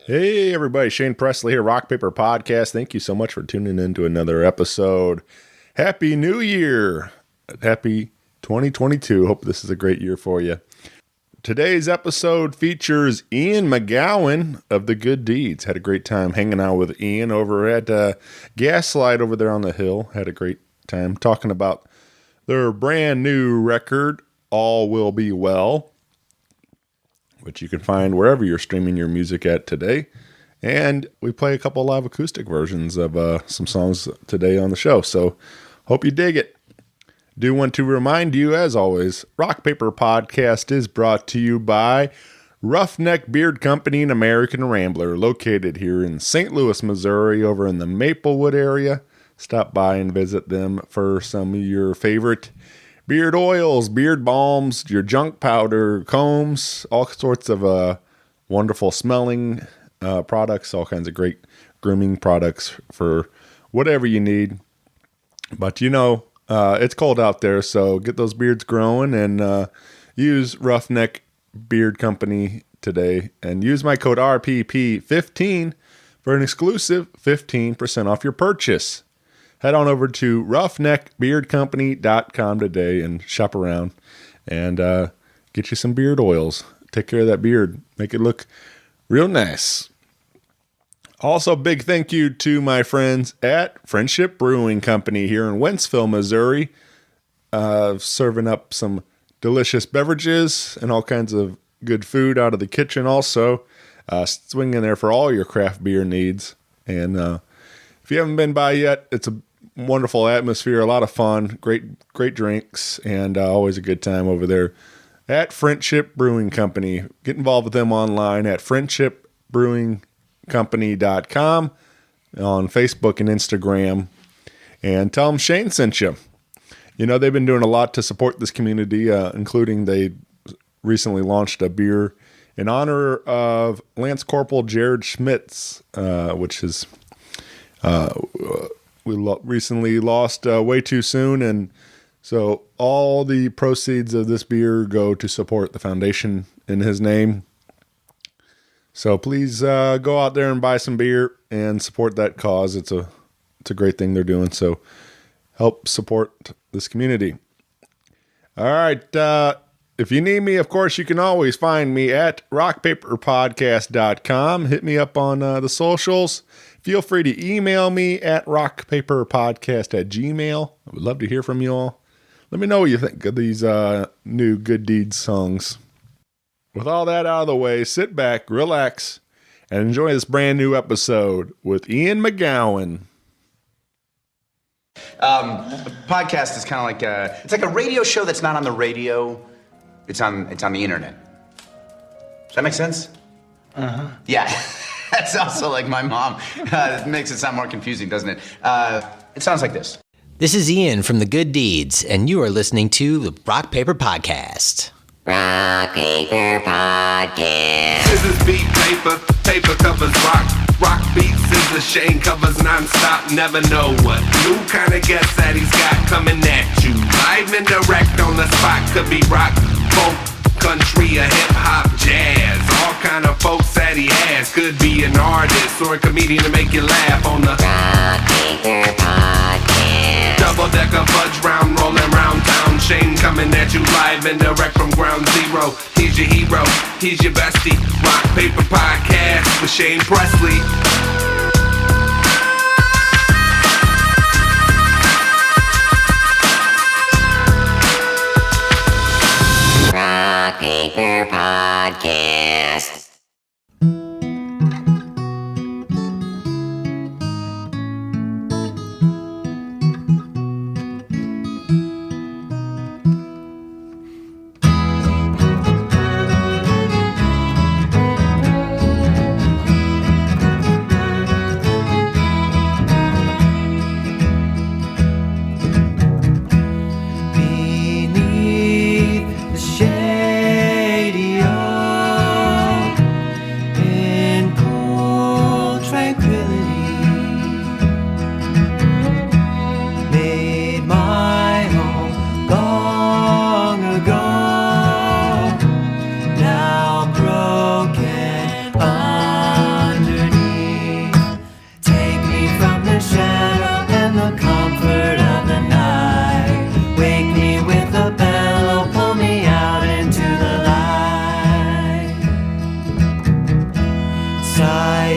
Hey everybody, Shane Presley here, Rock Paper Podcast. Thank you so much for tuning in to another episode. Happy New Year! Happy 2022. Hope this is a great year for you. Today's episode features Ian McGowan of The Good Deeds. Had a great time hanging out with Ian over at Gaslight over there on the hill. Had a great time talking about their brand new record, All Will Be Well, which you can find wherever you're streaming your music at today. And we play a couple live acoustic versions of some songs today on the show, so hope you dig it. Do want to remind you, as always, Rock Paper Podcast is brought to you by Roughneck Beard Company and American Rambler, located here in St. Louis, Missouri, over in the Maplewood area. Stop by and visit them for some of your favorite beard oils, beard balms, your junk powder, combs, all sorts of wonderful smelling products, all kinds of great grooming products for whatever you need. But it's cold out there, so get those beards growing and use Roughneck Beard Company today and use my code RPP15 for an exclusive 15% off your purchase. Head on over to roughneckbeardcompany.com today and shop around and get you some beard oils. Take care of that beard. Make it look real nice. Also, big thank you to my friends at Friendship Brewing Company here in Wentzville, Missouri, serving up some delicious beverages and all kinds of good food out of the kitchen also. Swing in there for all your craft beer needs. And if you haven't been by yet, it's a wonderful atmosphere, a lot of fun, great drinks, and always a good time over there at Friendship Brewing Company. Get involved with them online at friendshipbrewingcompany.com on Facebook and Instagram, and tell them Shane sent you. They've been doing a lot to support this community, including they recently launched a beer in honor of Lance Corporal Jared Schmitz, which is we recently lost way too soon, and so all the proceeds of this beer go to support the foundation in his name. So please go out there and buy some beer and support that cause. It's a great thing they're doing, so help support this community. All right, if you need me, of course, you can always find me at rockpaperpodcast.com. Hit me up on the socials. Feel free to email me at rockpaperpodcast@gmail.com. I would love to hear from you all. Let me know what you think of these new Good Deeds songs. With all that out of the way, sit back, relax, and enjoy this brand new episode with Ian McGowan. Podcast is kind of like it's like a radio show that's not on the radio. It's on the internet. Does that make sense? Uh-huh. Yeah. That's also like my mom. It makes it sound more confusing, doesn't it? It sounds like this. This is Ian from The Good Deeds, and you are listening to the Rock Paper Podcast. Rock Paper Podcast. Scissors beat paper, paper covers rock. Rock beats scissors, Shane covers non-stop. Never know what new kind of guest that he's got coming at you. Live and direct on the spot. Could be rock, folk, country, or hip-hop, jazz. All kind of folks that he has. Could be an artist or a comedian to make you laugh on the Rock Paper Podcast. double-decker fudge round, rolling round town. Shane coming at you live and direct from ground zero. He's your hero, he's your bestie. Rock Paper Podcast with Shane Presley. Rock Paper Podcast.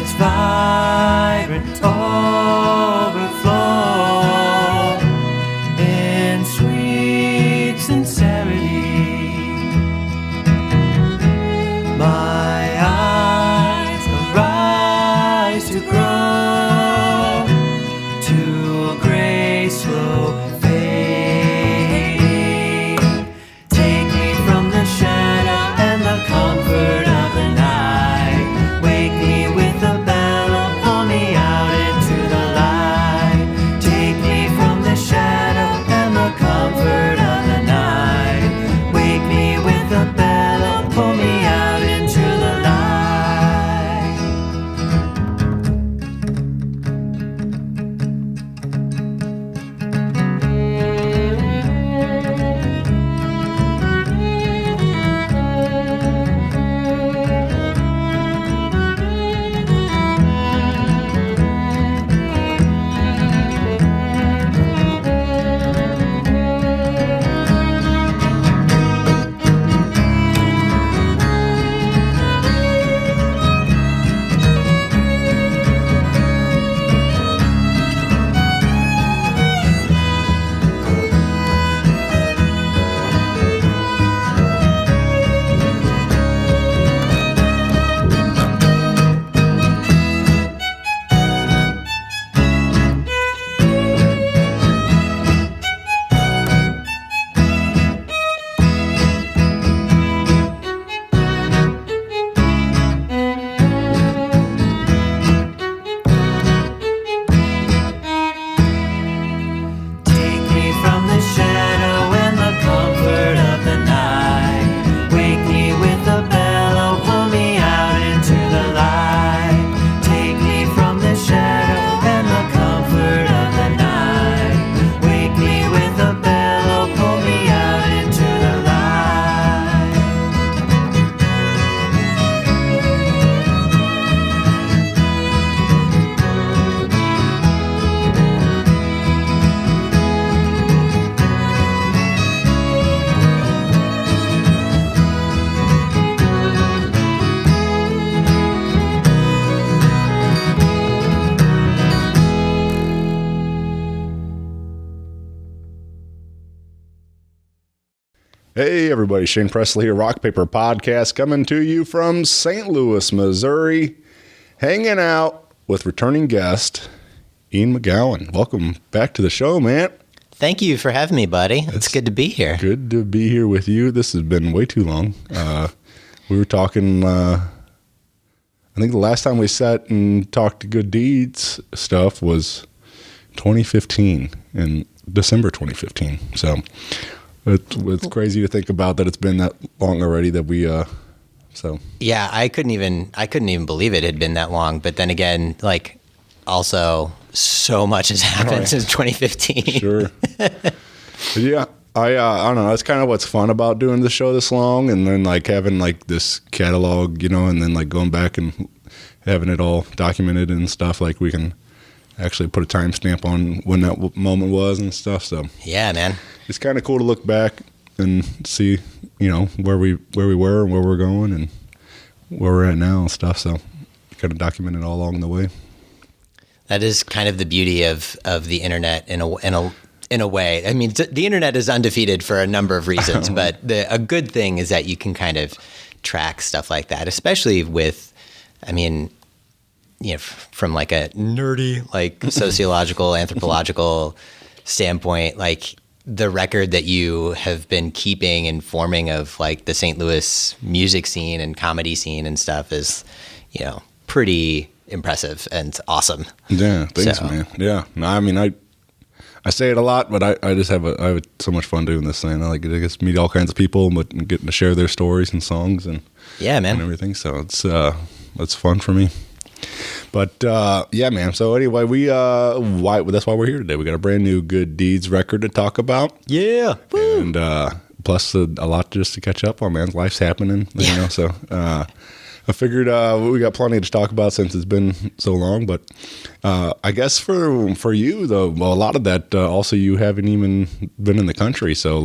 its vibrant overflow in sweet sincerity. My eyes arise to grow to a gray slow fade. Take me from the shadow and the comfort of the night. Wake me with a bell or pull me out into the light. Take me from the shadow and the comfort of the night. Wake me with a bell or pull me out into the light. Take me from the shadow and the comfort of the night. Wake me with a bell or pull me out into the light. Take me from the shadow and the comfort of the night. Wake me with a bell or pull me out into the light. Hey, everybody. Shane Presley here, Rock Paper Podcast, coming to you from St. Louis, Missouri, hanging out with returning guest Ian McGowan. Welcome back to the show, man. Thank you for having me, buddy. It's good to be here. Good to be here with you. This has been way too long. We were talking, I think the last time we sat and talked Good Deeds stuff was 2015, in December 2015. So it's crazy to think about that it's been that long already that we, Yeah, I couldn't even believe it had been that long. But then again, like, also so much has happened since 2015. Sure. But yeah, I don't know. That's kind of what's fun about doing the show this long, and then like having like this catalog, and then like going back and having it all documented and stuff. Like we can actually put a timestamp on when that moment was and stuff. So Yeah, man. it's kind of cool to look back and see, where we were and where we're going and where we're at now and stuff. So kind of document it all along the way. That is kind of the beauty of the internet in a way. I mean, the internet is undefeated for a number of reasons, but a good thing is that you can kind of track stuff like that, especially with, from like a nerdy, like sociological, anthropological standpoint, like the record that you have been keeping and forming of like the St. Louis music scene and comedy scene and stuff is, pretty impressive and awesome. Yeah, thanks, man. Yeah, no, I say it a lot, but I just have so much fun doing this thing. I like to meet all kinds of people, but getting to share their stories and songs and man, and everything. So it's fun for me. But yeah, man. So anyway, that's why we're here today. We got a brand new Good Deeds record to talk about. Yeah, woo. And plus a lot just to catch up on, man. Life's happening, So I figured we got plenty to talk about since it's been so long. But I guess for you though, well, a lot of that also you haven't even been in the country, so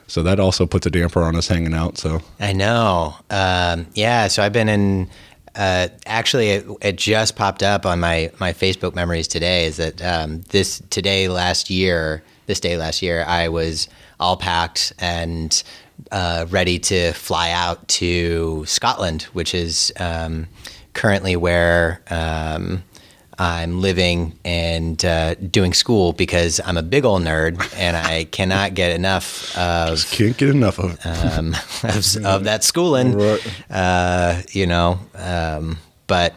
so that also puts a damper on us hanging out. So I know. Yeah, so I've been in Actually, it just popped up on my Facebook memories today. Is that this day last year, I was all packed and ready to fly out to Scotland, which is currently where I'm living and doing school, because I'm a big old nerd and I cannot get enough of Just can't get enough of it. of that schooling. Right. But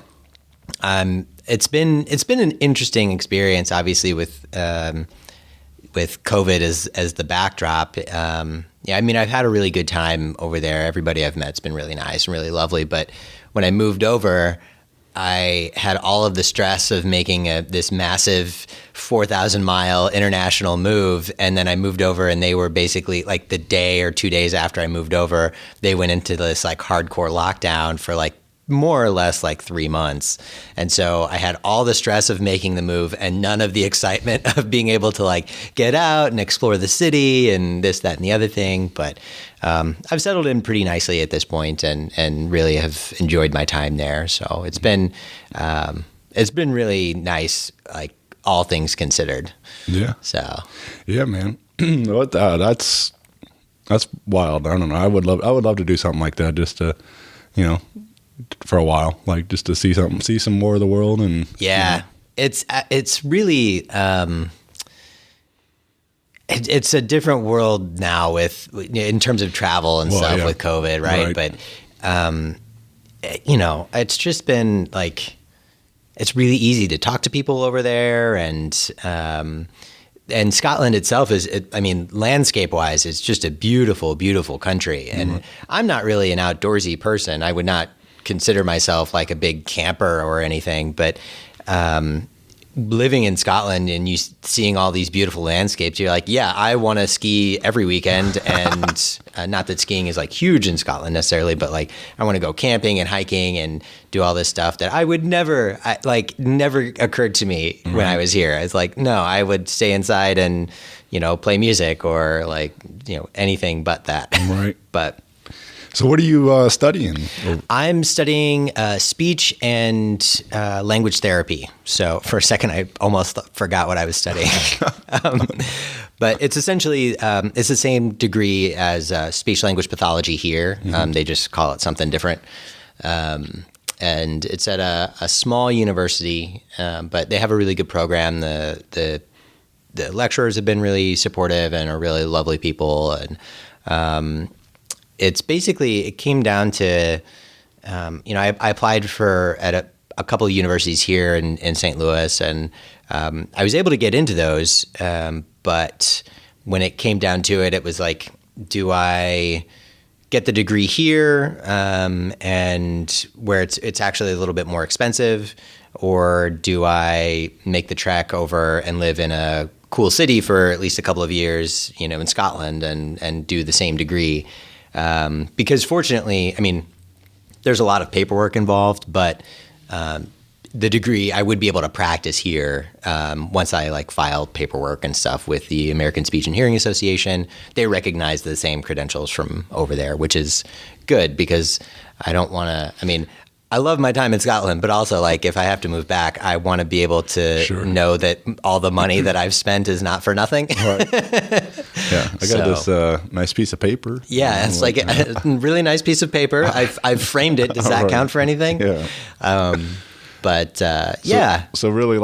it's been an interesting experience, obviously, with COVID as the backdrop. I mean, I've had a really good time over there. Everybody I've met's been really nice and really lovely. But when I moved over, I had all of the stress of making this massive 4,000-mile international move, and then I moved over, and they were basically like the day or 2 days after I moved over, they went into this like hardcore lockdown for like more or less like 3 months. And so I had all the stress of making the move and none of the excitement of being able to like get out and explore the city and this, that, and the other thing. But I've settled in pretty nicely at this point and really have enjoyed my time there. So it's been really nice, like all things considered. Yeah. So Yeah, man. That's wild. I don't know. I would love to do something like that, just to, for a while, like just to see some more of the world. And yeah, it's really it's a different world now in terms of travel and stuff with COVID, right? But it's just been like, it's really easy to talk to people over there, and Scotland itself landscape wise, it's just a beautiful, beautiful country. And I'm not really an outdoorsy person. I would not consider myself like a big camper or anything, but living in Scotland and you seeing all these beautiful landscapes, you're like, yeah, I want to ski every weekend. And not that skiing is like huge in Scotland necessarily, but like I want to go camping and hiking and do all this stuff that I would never occurred to me when I was here. It's like, no, I would stay inside and, play music or like, anything but that. Right. But so what are you studying? I'm studying speech and language therapy. So for a second, I almost forgot what I was studying. But it's essentially, it's the same degree as speech language pathology here. They just call it something different. And it's at a small university, but they have a really good program. The lecturers have been really supportive and are really lovely people. And it's basically, it came down to, I applied at a couple of universities here in St. Louis, and I was able to get into those. But when it came down to it, it was like, do I get the degree here, and where it's actually a little bit more expensive, or do I make the trek over and live in a cool city for at least a couple of years, in Scotland and do the same degree? Because fortunately, there's a lot of paperwork involved, but the degree I would be able to practice here once I filed paperwork and stuff with the American Speech and Hearing Association. They recognize the same credentials from over there, which is good because I don't want to. I love my time in Scotland, but also if I have to move back, I want to be able to know that all the money that I've spent is not for nothing. Right. Yeah, I got this nice piece of paper. Yeah, it's like a really nice piece of paper. I've framed it. Does that count for anything? Yeah. Yeah. So really,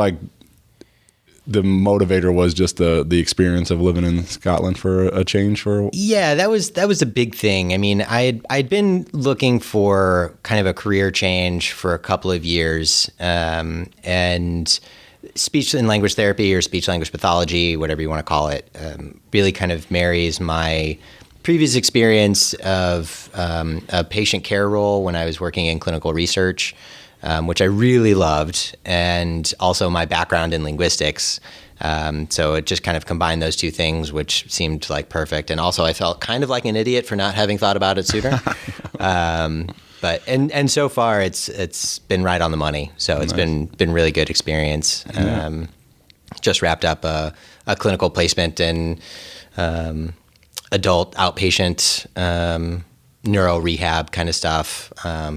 the motivator was just the experience of living in Scotland for a change for. Yeah, that was a big thing. I'd been looking for kind of a career change for a couple of years, and speech and language therapy or speech language pathology, whatever you want to call it, really kind of marries my previous experience of a patient care role when I was working in clinical research, which I really loved, and also my background in linguistics. So it just kind of combined those two things, which seemed perfect. And also I felt kind of like an idiot for not having thought about it sooner. But so far it's been right on the money. So it's been really good experience. Just wrapped up a clinical placement in adult outpatient neuro rehab kind of stuff,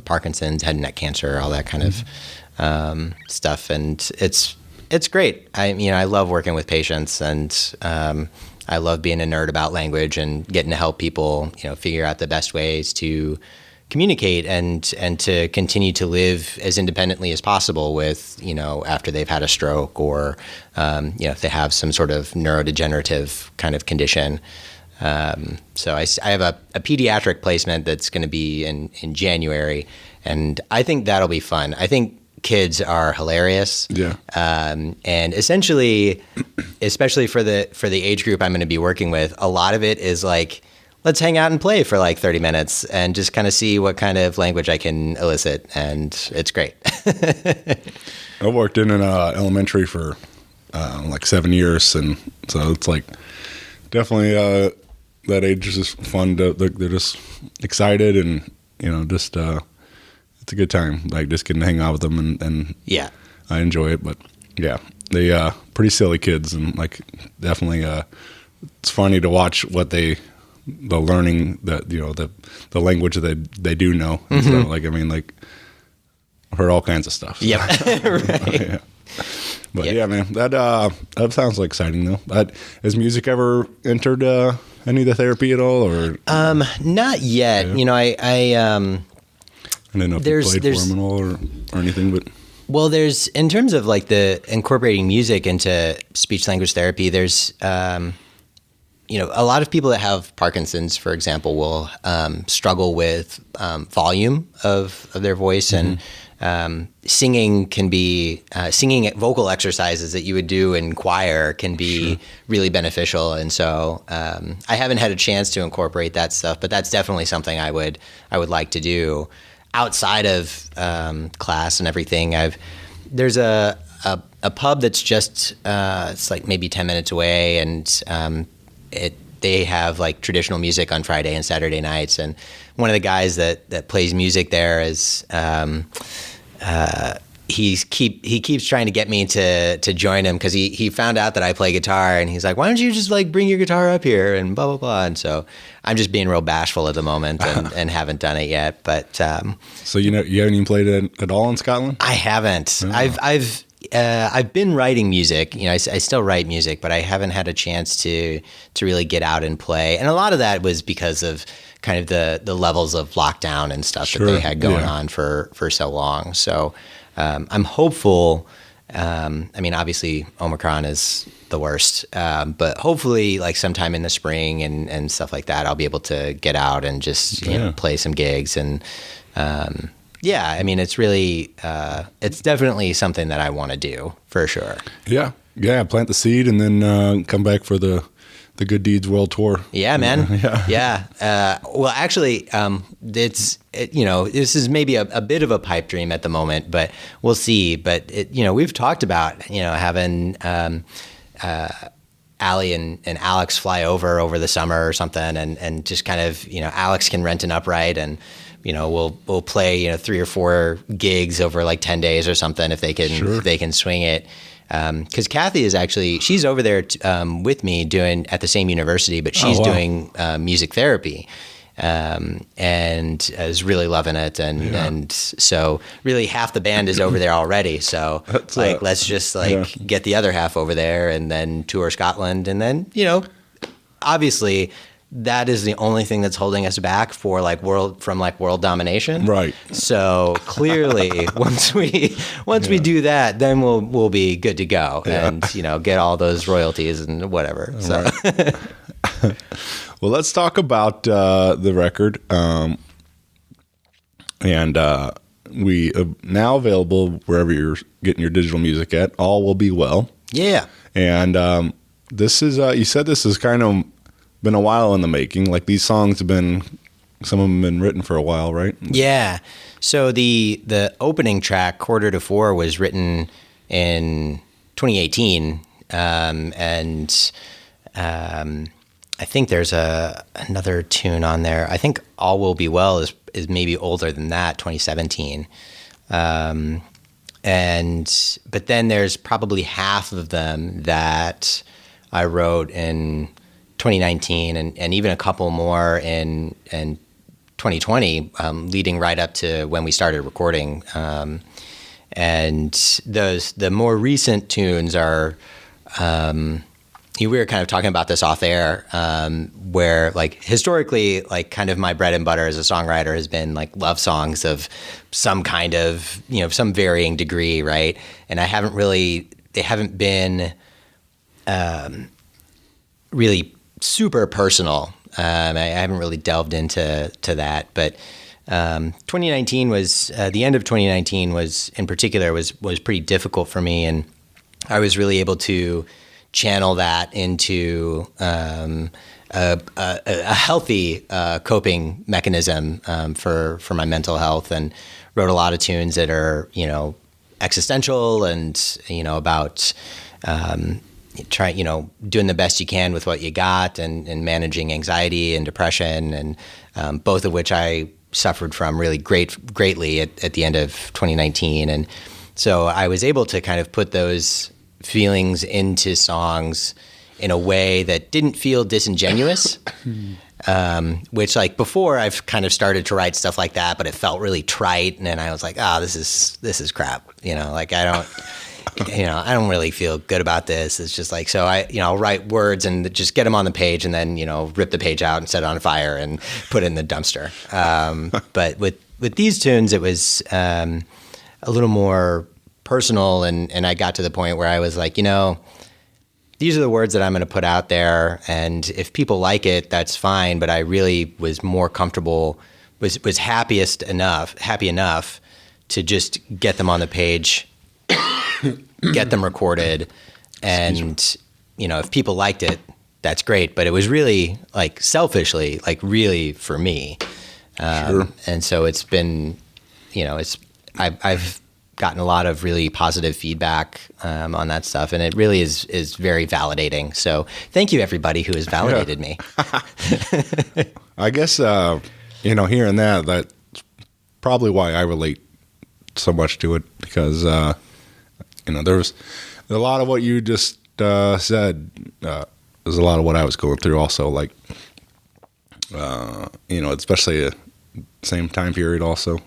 Parkinson's, head and neck cancer, all that kind of stuff, and it's great. I love working with patients, and I love being a nerd about language and getting to help people, figure out the best ways to communicate and to continue to live as independently as possible with, after they've had a stroke or, if they have some sort of neurodegenerative kind of condition. So I have a pediatric placement that's going to be in January, and I think that'll be fun. I think kids are hilarious. Yeah. And essentially, especially for the age group I'm going to be working with, a lot of it is like, let's hang out and play for like 30 minutes and just kind of see what kind of language I can elicit. And it's great. I worked in an elementary for like 7 years. And so it's like definitely that age is just fun. They're just excited and, just it's a good time. Like just getting to hang out with them and yeah, I enjoy it. But yeah, they pretty silly kids and like definitely it's funny to watch what the learning that the language that they do know. So, like I've heard all kinds of stuff. So. Yep. Right. Yeah. But yeah, man, that sounds like exciting though. Has music ever entered any of the therapy at all, or not yet? Yeah. I don't know if you played for them at all or anything, but well, there's in terms of like the incorporating music into speech language therapy. There's a lot of people that have Parkinson's, for example, will struggle with volume of their voice, and singing can be singing vocal exercises that you would do in choir can be really beneficial. And so I haven't had a chance to incorporate that stuff, but that's definitely something I would like to do outside of class and everything. There's a pub that's just it's like maybe 10 minutes away, and they have like traditional music on Friday and Saturday nights, and one of the guys that plays music there is he keeps trying to get me to join him because he found out that I play guitar, and he's like, why don't you just like bring your guitar up here and blah blah blah. And so I'm just being real bashful at the moment and haven't done it yet. But so you haven't even played it at all in Scotland? I haven't. Oh. I've been writing music. I still write music, but I haven't had a chance to really get out and play. And a lot of that was because of kind of the levels of lockdown and stuff that they had going on for so long. So I'm hopeful. Obviously Omicron is the worst, but hopefully like sometime in the spring and stuff like that, I'll be able to get out and just play some gigs and. It's really, it's definitely something that I want to do for sure. Yeah. Plant the seed and then come back for the Good Deeds World Tour. Yeah, man. Yeah. Well, actually, this is maybe a bit of a pipe dream at the moment, but we'll see. But we've talked about having Allie and Alex fly over the summer or something, and just kind of Alex can rent an upright and. We'll play 3 or 4 gigs over like 10 days or something if they can swing it. Because Kathy is she's over there with me doing at the same university, but she's doing music therapy, and is really loving it. And so really half the band is over there already. So let's just get the other half over there and then tour Scotland, and then obviously. That is the only thing that's holding us back for world domination. Right. So clearly, once we do that, then we'll be good to go and get all those royalties and whatever. So. Right. Well, let's talk about the record, and we are now available wherever you're getting your digital music at. All Will Be Well. Yeah. And this is you said this is kind of. Been a while in the making. Like these songs have been, some of them have been written for a while, right? Yeah. So the opening track, Quarter to Four, was written in 2018, and I think there's another tune on there. I think All Will Be Well is maybe older than that, 2017. But then there's probably half of them that I wrote in 2019 and even a couple more in 2020, leading right up to when we started recording. And the more recent tunes are, we were kind of talking about this off air, where like historically, like kind of my bread and butter as a songwriter has been like love songs of some kind of, some varying degree, right? And they haven't been really super personal. I haven't really delved into that, but 2019 was the end of 2019 was in particular was pretty difficult for me, and I was really able to channel that into a healthy coping mechanism for my mental health, and wrote a lot of tunes that are existential and about doing the best you can with what you got, and managing anxiety and depression, and both of which I suffered from really greatly at the end of 2019. And so I was able to kind of put those feelings into songs in a way that didn't feel disingenuous, which like before I've kind of started to write stuff like that, but it felt really trite. And then I was like, this is crap. Like I don't really feel good about this. It's just like, so I'll write words and just get them on the page, and then, rip the page out and set it on fire and put it in the dumpster. But with these tunes, it was a little more personal, and I got to the point where I was like, these are the words that I'm going to put out there, and if people like it, that's fine. But I really was more comfortable, was happy enough to just get them on the page, get them recorded, and if people liked it, that's great. But it was really like selfishly, like really for me. Sure. And so it's been, I've gotten a lot of really positive feedback on that stuff, and it really is very validating. So thank you, everybody who has validated me. I guess hearing that's probably why I relate so much to it, because there's a lot of what you just said. There's a lot of what I was going through also, like especially same time period also.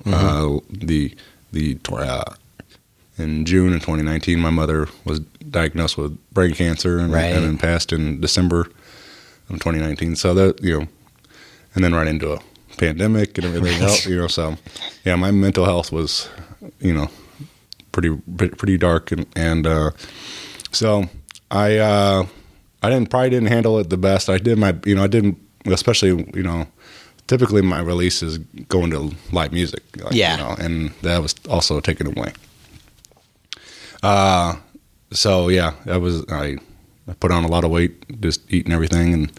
In June of 2019, my mother was diagnosed with brain cancer, and then passed in December of 2019. So that, and then right into a pandemic and everything else, so yeah, my mental health was, pretty dark, and so I probably didn't handle it the best. I did especially, typically my releases go into live music, and that was also taken away. So yeah, I put on a lot of weight, just eating everything,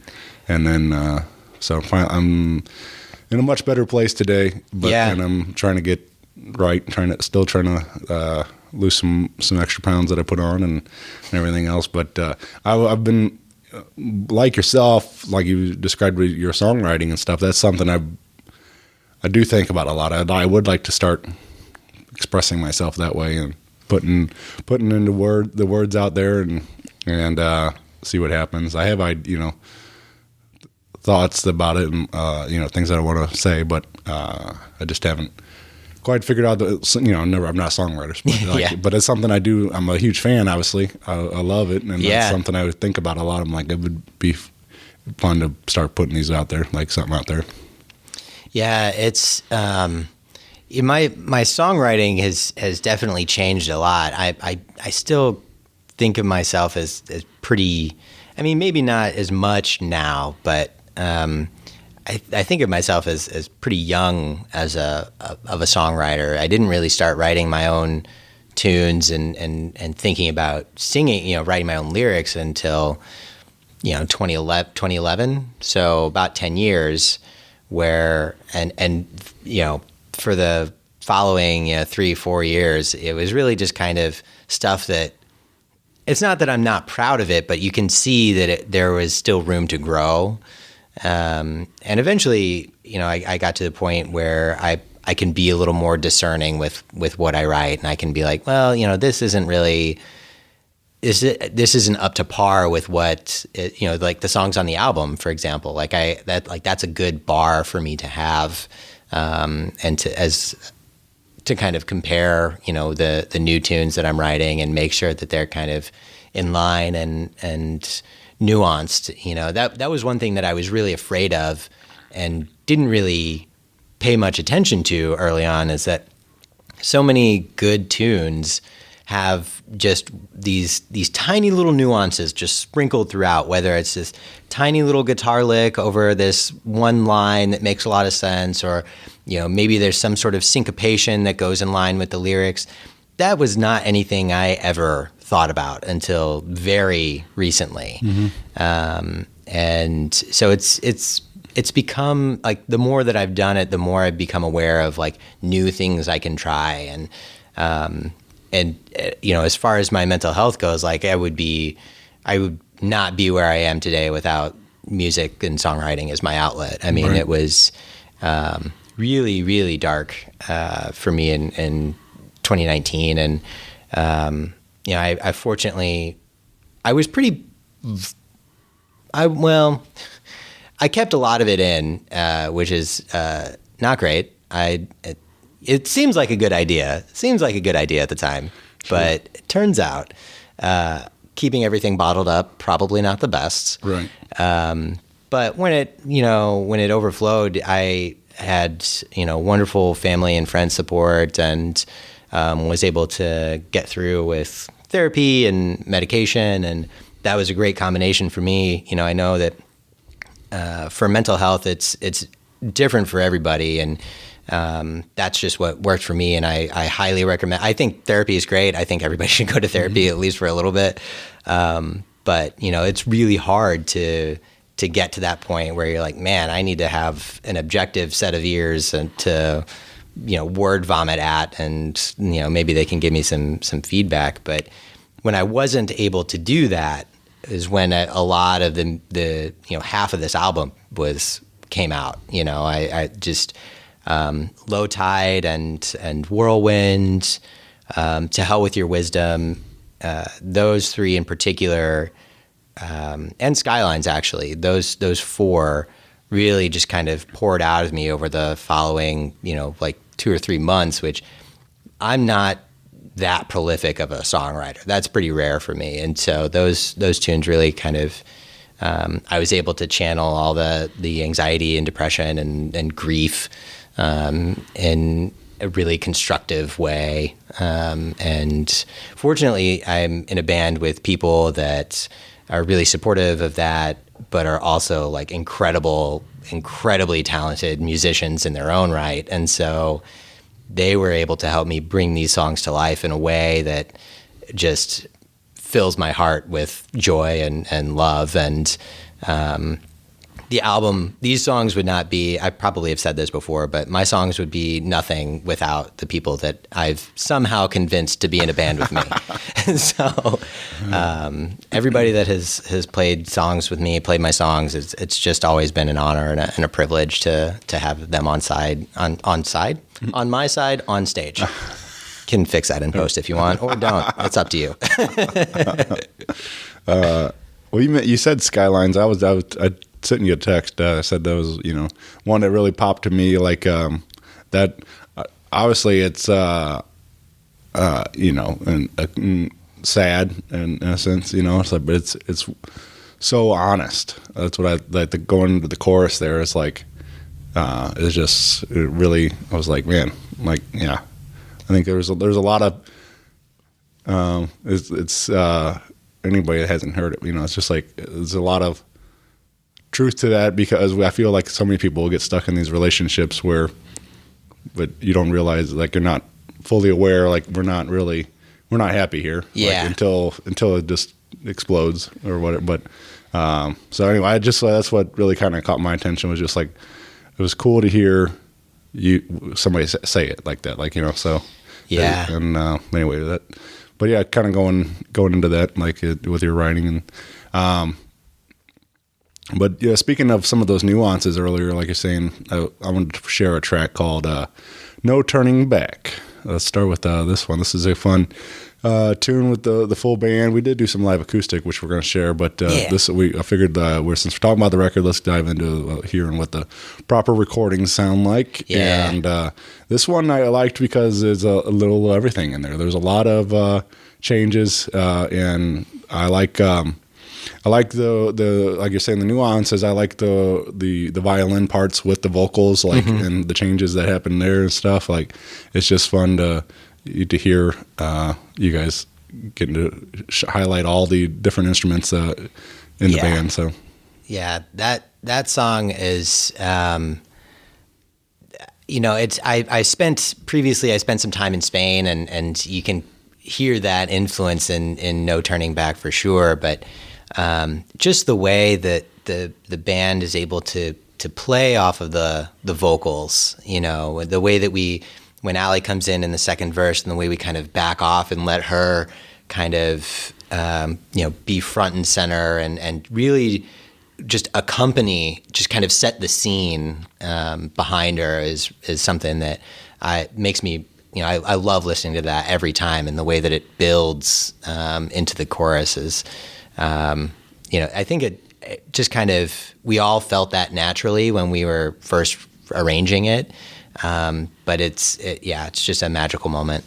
and then so I'm in a much better place today. But and I'm trying to get right, trying to lose some extra pounds that I put on and everything else. But I've been like yourself, like you described with your songwriting and stuff. That's something I do think about a lot. I would like to start expressing myself that way and putting into the words out there and see what happens. I have thoughts about it and things that I want to say, but I just haven't quite figured out I'm not a songwriter, but, but it's something I do. I'm a huge fan, obviously. I love it, and it's something I would think about a lot. I'm like, it would be fun to start putting these out there, like something out there. Yeah, it's my songwriting has definitely changed a lot. I still think of myself as pretty. I mean, maybe not as much now, but I think of myself as pretty young of a songwriter. I didn't really start writing my own tunes and thinking about singing, writing my own lyrics until 2011. So about 10 years. Where and for the following 3-4 years, it was really just kind of stuff that it's not that I'm not proud of it, but you can see that there was still room to grow. And eventually, I got to the point where I can be a little more discerning with what I write, and I can be like, well, this isn't really this isn't up to par with what like the songs on the album, for example. Like that's a good bar for me to have, and to kind of compare, the new tunes that I'm writing and make sure that they're kind of in line and nuanced. That was one thing that I was really afraid of and didn't really pay much attention to early on, is that so many good tunes have just these tiny little nuances just sprinkled throughout, whether it's this tiny little guitar lick over this one line that makes a lot of sense, or maybe there's some sort of syncopation that goes in line with the lyrics. That was not anything I ever thought about until very recently. And so it's become like, the more that I've done it, the more I've become aware of like new things I can try. And as far as my mental health goes, like I would not be where I am today without music and songwriting as my outlet. I mean, It was really, really dark for me in 2019. And, I fortunately, I was pretty, I kept a lot of it in, which is not great. It seems like a good idea. It seems like a good idea at the time, but it turns out keeping everything bottled up, probably not the best. Right. But when it overflowed, I had wonderful family and friend support, and was able to get through with therapy and medication, and that was a great combination for me. I know that for mental health, it's different for everybody, and that's just what worked for me, and I highly recommend. I think therapy is great. I think everybody should go to therapy at least for a little bit. But it's really hard to get to that point where you're like, man, I need to have an objective set of ears and to word vomit at, and maybe they can give me some feedback. But when I wasn't able to do that is when a lot of the half of this album came out. I just Low Tide and Whirlwind, To Hell With Your Wisdom, those three in particular, and Skylines, actually, those four really just kind of poured out of me over the following, like 2 or 3 months, which I'm not that prolific of a songwriter. That's pretty rare for me. And so those tunes really kind of, I was able to channel all the anxiety and depression and grief in a really constructive way. And fortunately, I'm in a band with people that are really supportive of that, but are also like incredibly talented musicians in their own right. And so they were able to help me bring these songs to life in a way that just fills my heart with joy and love. And the album, these songs would not be, I probably have said this before, but my songs would be nothing without the people that I've somehow convinced to be in a band with me. So everybody that has played songs with me, played my songs, it's just always been an honor and a privilege to have them on my side, on stage. Can fix that in post if you want, or don't. It's up to you. Well, you said Skylines. I sent you a text. I said that was one that really popped to me. Like that. Obviously, it's sad in a sense. It's like, but it's so honest. That's what I like. Going into the chorus there, it's like it's just it really. I was like, man, like yeah. I think there's a lot of it's anybody that hasn't heard it, it's just like there's a lot of truth to that, because I feel like so many people will get stuck in these relationships but you don't realize, like, you're not fully aware, like we're not happy here, yeah, like, until it just explodes or whatever. But so anyway, that's what really kind of caught my attention, was just like it was cool to hear somebody say it like that, like so. Yeah. And anyway, that, but yeah, kind of going into that, like with your writing, and but yeah, speaking of some of those nuances earlier, like you're saying, I wanted to share a track called "No Turning Back." Let's start with this one. This is a fun tune with the full band. We did do some live acoustic, which we're going to share, but I figured since we're talking about the record, let's dive into hearing what the proper recordings sound like. Yeah. And this one I liked because there's a little everything in there. There's a lot of changes, and I like the like you're saying, the nuances. I like the violin parts with the vocals, like and the changes that happen there and stuff. Like it's just fun to hear you guys getting to highlight all the different instruments in the band. So yeah, that song is it's I spent some time in Spain, and you can hear that influence in No Turning Back for sure, but just the way that the band is able to play off of the vocals, the way that when Allie comes in the second verse, and the way we kind of back off and let her kind of be front and center and really just accompany, just kind of set the scene behind her is something that makes me, I love listening to that every time, and the way that it builds into the choruses. I think it just kind of, we all felt that naturally when we were first arranging it. But it's just a magical moment.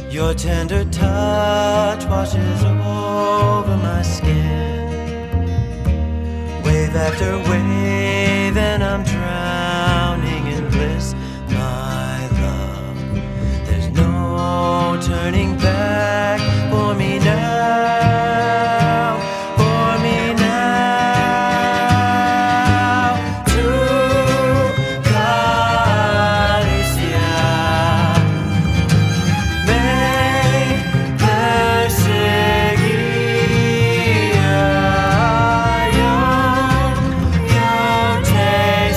Your tender touch washes over my skin. Wave after wave, and I'm drowning in bliss. My love, there's no turning back for me now, for me now. To Galicia, me perseguía. Yo te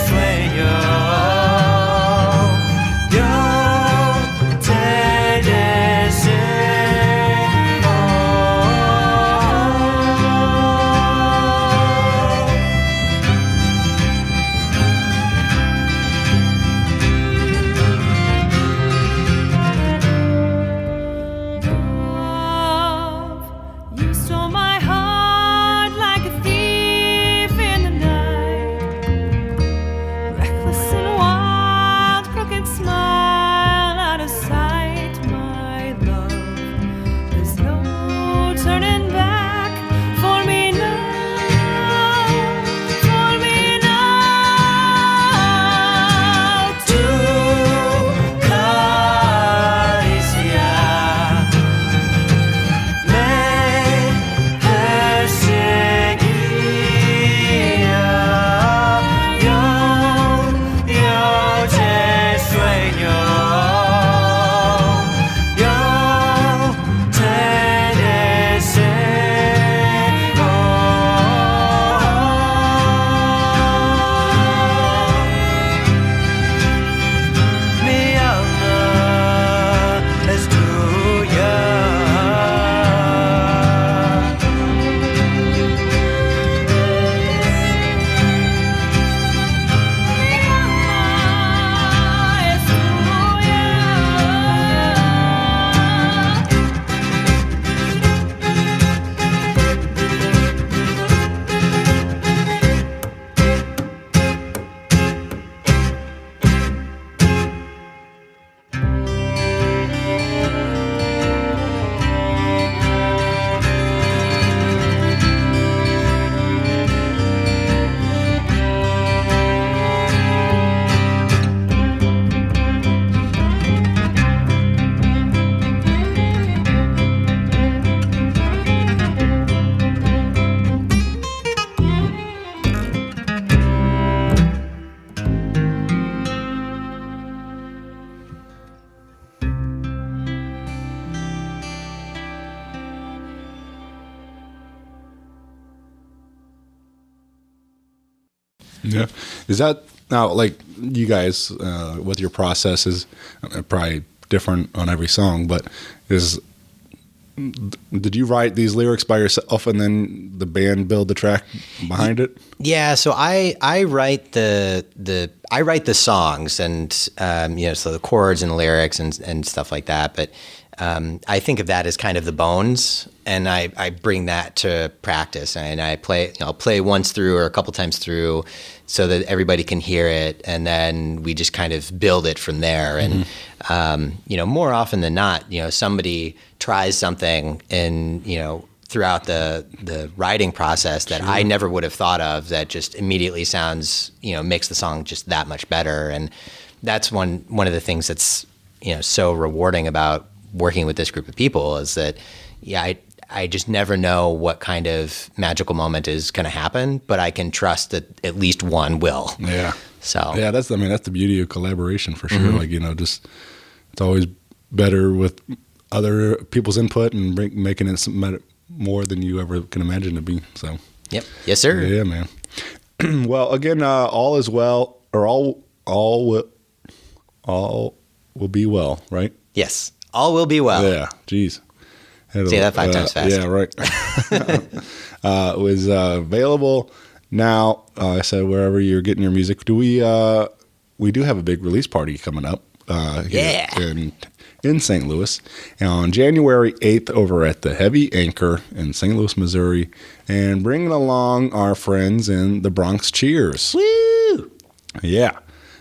Yeah. Is that now, like, you guys, with your processes, probably different on every song, but did you write these lyrics by yourself and then the band build the track behind it? Yeah, so I write I write the songs and so the chords and the lyrics and stuff like that. But I think of that as kind of the bones, and I bring that to practice, and I play I'll play once through or a couple times through, so that everybody can hear it, and then we just kind of build it from there. And more often than not, somebody tries something in throughout the writing process that I never would have thought of, that just immediately sounds, makes the song just that much better. And that's one of the things that's, so rewarding about working with this group of people, is that, I just never know what kind of magical moment is going to happen, but I can trust that at least one will. Yeah. So yeah, that's the beauty of collaboration for sure. Like, just it's always better with other people's input and making it more than you ever can imagine to be. So, yep. Yes, sir. Yeah, man. Well, again, all is well, or all will be well, right? Yes. All will be well. Yeah. Jeez. Say that 5 times fast. Yeah, right. It was available now. I said wherever you're getting your music. We do have a big release party coming up. Here in St. Louis on January 8th over at the Heavy Anchor in St. Louis, Missouri, and bringing along our friends in the Bronx Cheers. Woo! Yeah,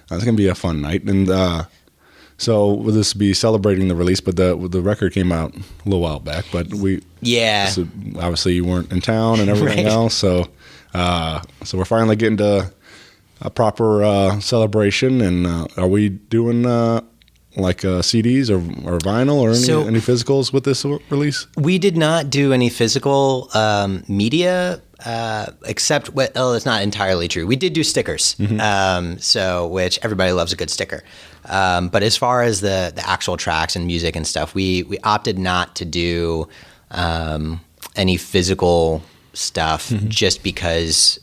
that's gonna be a fun night, and so will this be celebrating the release? But the record came out a little while back, but so obviously you weren't in town and everything Right. else, so we're finally getting to a proper celebration. And are we doing like CDs or vinyl or any physicals with this release? We did not do any physical media, except it's not entirely true. We did do stickers, which everybody loves a good sticker. But as far as the actual tracks and music and stuff, we opted not to do any physical stuff, just because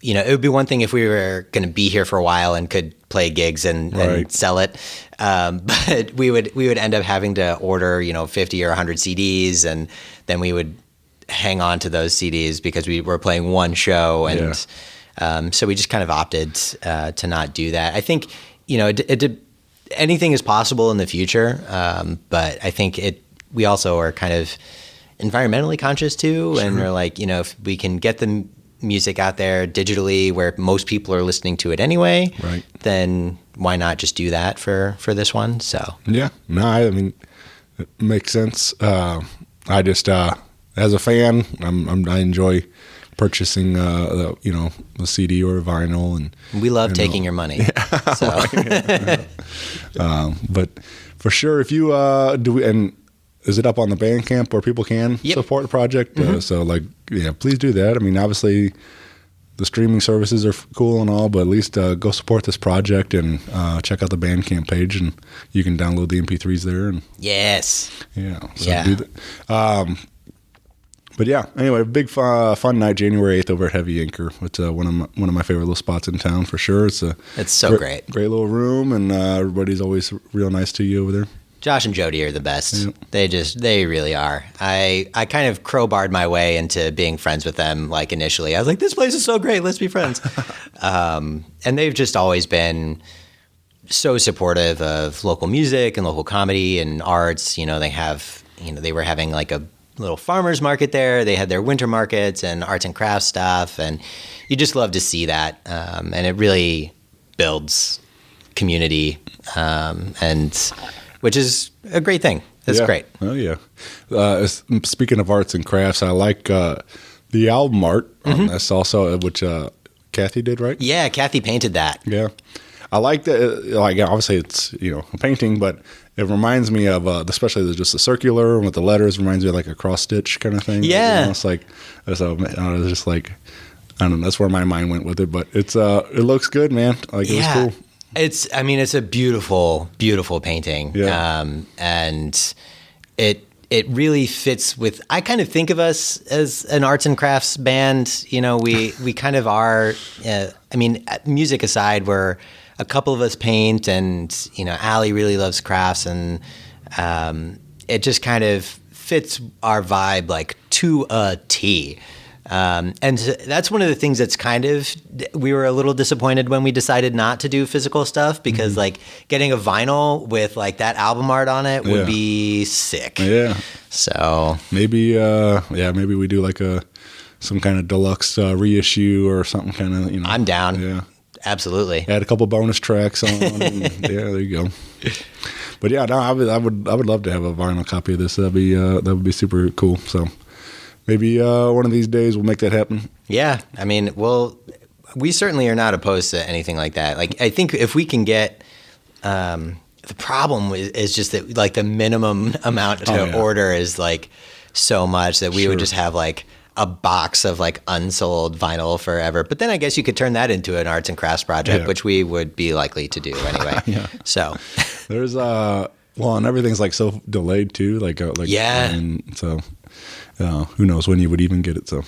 it would be one thing if we were going to be here for a while and could play gigs and sell it. But we would end up having to order, 50 or 100 CDs, and then we would hang on to those CDs because we were playing one show. And so we just kind of opted to not do that. I think, anything is possible in the future. But I think we also are kind of environmentally conscious too. Sure. And we're like, if we can get the music out there digitally where most people are listening to it anyway, then why not just do that for this one? So yeah, no, I mean, it makes sense. I just as a fan, I enjoy purchasing the CD or vinyl, and we love taking your money. Yeah. So. But for sure, if you and is it up on the Bandcamp where people can support the project? So please do that. I mean, obviously the streaming services are cool and all, but at least go support this project and check out the Bandcamp page, and you can download the MP3s there. And yes. Yeah. So do that. But yeah, anyway, big fun night, January 8th over at Heavy Anchor. It's one of my favorite little spots in town for sure. It's so great little room, and everybody's always real nice to you over there. Josh and Jody are the best. Yep. They really are. I kind of crowbarred my way into being friends with them. Like initially, I was like, this place is so great, let's be friends. And they've just always been so supportive of local music and local comedy and arts. They were having like a little farmer's market there. They had their winter markets and arts and crafts stuff. And you just love to see that. And it really builds community. Which is a great thing. It's great. Oh, yeah. Speaking of arts and crafts, I like the album art on this also, which Kathy did, right? Yeah, Kathy painted that. Yeah. I like that. Obviously, it's, a painting, but it reminds me of, especially just the circular with the letters, reminds me of like a cross-stitch kind of thing. Yeah. It's like, so I was just like, I don't know, that's where my mind went with it, but it looks good, man. It was cool. It's a beautiful, beautiful painting. Yeah. And it it really fits with, I kind of think of us as an arts and crafts band. You know, we kind of are, I mean, music aside, we're a couple of us paint, and, you know, Allie really loves crafts, and it just kind of fits our vibe like to a T. And that's one of the things that's kind of, we were a little disappointed when we decided not to do physical stuff, because like getting a vinyl with like that album art on it would be sick. Yeah. So maybe, maybe we do like some kind of deluxe reissue or something kind of, you know. I'm down. Yeah. Absolutely. Add a couple bonus tracks on. And, yeah, there you go. But yeah, no, I would love to have a vinyl copy of this. That would be super cool. So maybe one of these days we'll make that happen. Yeah, I mean, we certainly are not opposed to anything like that. Like, I think if we can get, the problem is just that like the minimum amount to order is like so much that we would just have like a box of like unsold vinyl forever. But then I guess you could turn that into an arts and crafts project, which we would be likely to do anyway. So there's and everything's like so delayed too. Like and so. Who knows when you would even get it? So,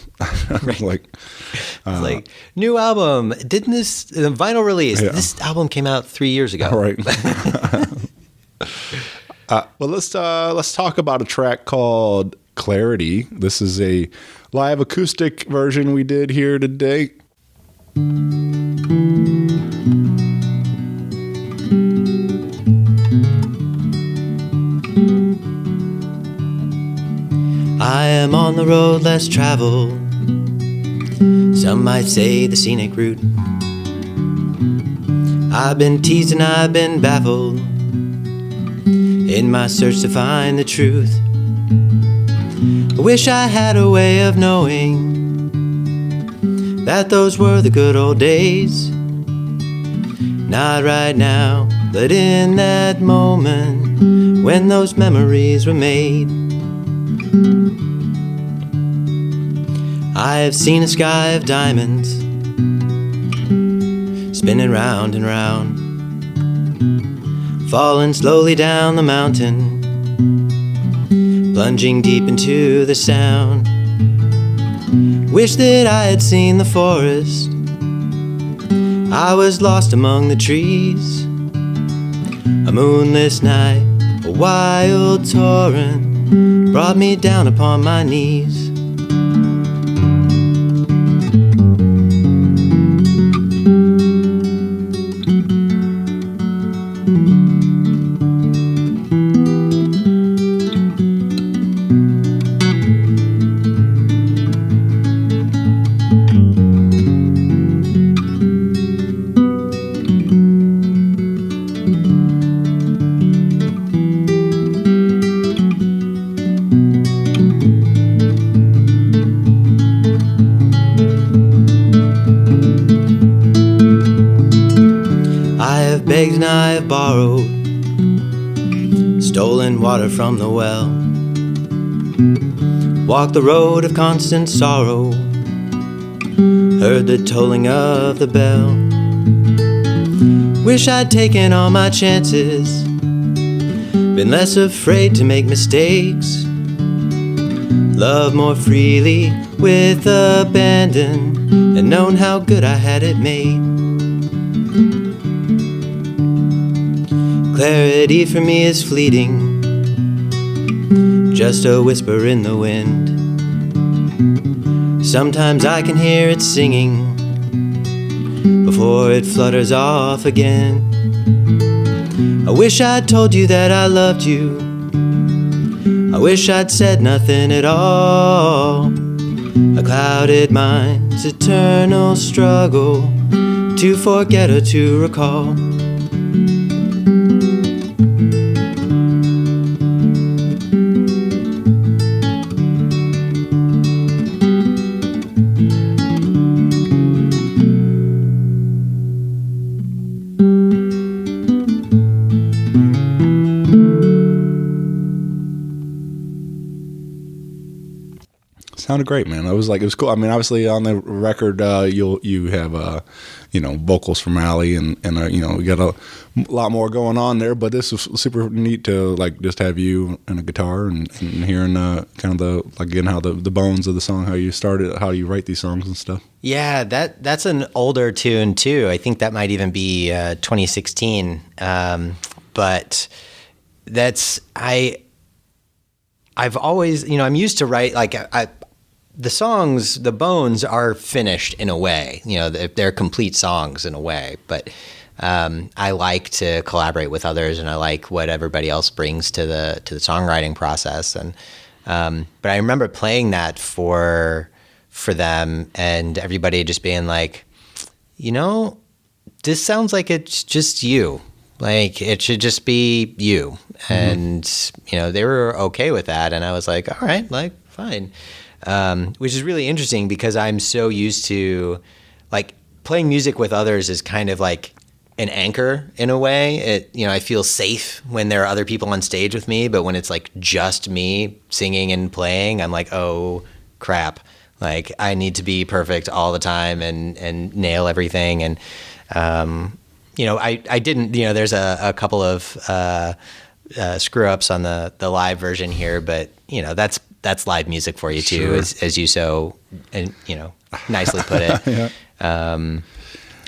like new album. Didn't this vinyl release? This album came out 3 years ago. All right. Well, let's talk about a track called "Clarity." This is a live acoustic version we did here today. I am on the road less traveled. Some might say the scenic route. I've been teased and I've been baffled in my search to find the truth. I wish I had a way of knowing that those were the good old days. Not right now, but in that moment when those memories were made. I have seen a sky of diamonds spinning round and round, falling slowly down the mountain, plunging deep into the sound. Wish that I had seen the forest. I was lost among the trees. A moonless night, a wild torrent brought me down upon my knees. And I have borrowed stolen water from the well, walked the road of constant sorrow, heard the tolling of the bell. Wish I'd taken all my chances, been less afraid to make mistakes, loved more freely with abandon, and known how good I had it made. Clarity for me is fleeting, just a whisper in the wind. Sometimes I can hear it singing before it flutters off again. I wish I'd told you that I loved you. I wish I'd said nothing at all. A clouded mind's eternal struggle to forget or to recall. sounded great, man. It was cool. I mean, obviously on the record, you have vocals from Allie, and we got a lot more going on there. But this was super neat to just have you and a guitar and hearing kind of how the bones of the song, how you started, how you write these songs and stuff. Yeah, that's an older tune too. I think that might even be 2016. But I've always, I'm used to write the songs, the bones are finished in a way, they're complete songs in a way, but I like to collaborate with others, and I like what everybody else brings to the songwriting process. And but I remember playing that for them, and everybody just being like, this sounds like it's just you. Like, it should just be you. And, they were okay with that. And I was like, all right, fine. Which is really interesting because I'm so used to, playing music with others is kind of like an anchor in a way. I feel safe when there are other people on stage with me, but when it's just me singing and playing, I'm like, oh, crap. I need to be perfect all the time and nail everything. And, I didn't, there's a couple of screw ups on the live version here, but that's live music for you too, sure. as you so, and nicely put it. Yeah.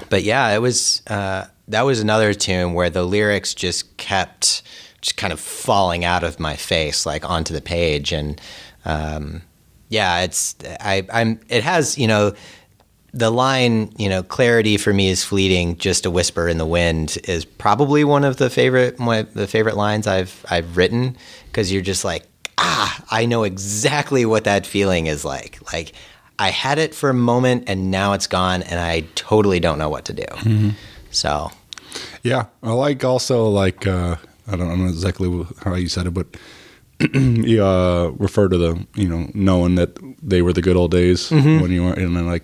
But yeah, it was, that was another tune where the lyrics just kept kind of falling out of my face, onto the page. And, yeah, it has, the line, clarity for me is fleeting, just a whisper in the wind, is probably one of the favorite lines I've written, because you're just like, I know exactly what that feeling is like. I had it for a moment and now it's gone and I totally don't know what to do. Mm-hmm. So, yeah, I like also I don't know exactly how you said it, but you refer to the knowing that they were the good old days when you were, and then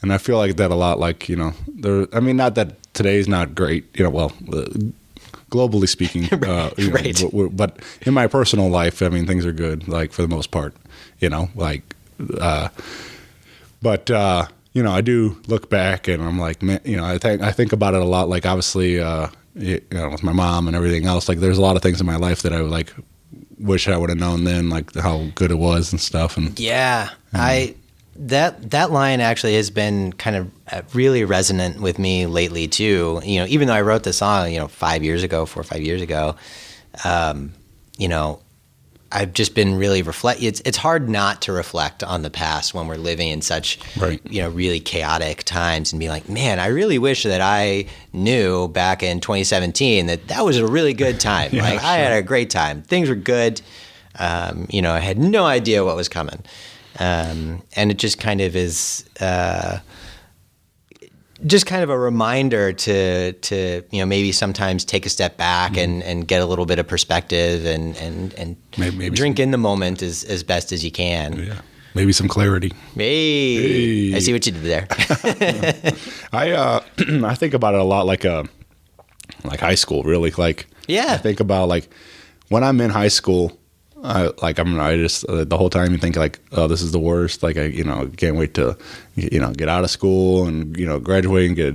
and I feel like that a lot. Not that today's not great, globally speaking, right. But in my personal life, things are good, for the most part, but I do look back and I'm like, man, I think about it a lot. Obviously, with my mom and everything else, there's a lot of things in my life that I wish I would have known then, how good it was and stuff. And yeah, that line actually has been kind of really resonant with me lately too. Even though I wrote the song, 4 or 5 years ago, I've just been really it's hard not to reflect on the past when we're living in such, right. Really chaotic times, and be like, man, I really wish that I knew back in 2017 that was a really good time. Yeah, sure. I had a great time. Things were good. I had no idea what was coming. And it just kind of is, just kind of a reminder to maybe sometimes take a step back and get a little bit of perspective and maybe drink in the moment as best as you can. Yeah. Maybe some clarity. Hey. I see what you did there. I think about it a lot like high school, really. Yeah. I think about when I'm in high school, I just the whole time you think oh, this is the worst. I can't wait to get out of school and graduate and get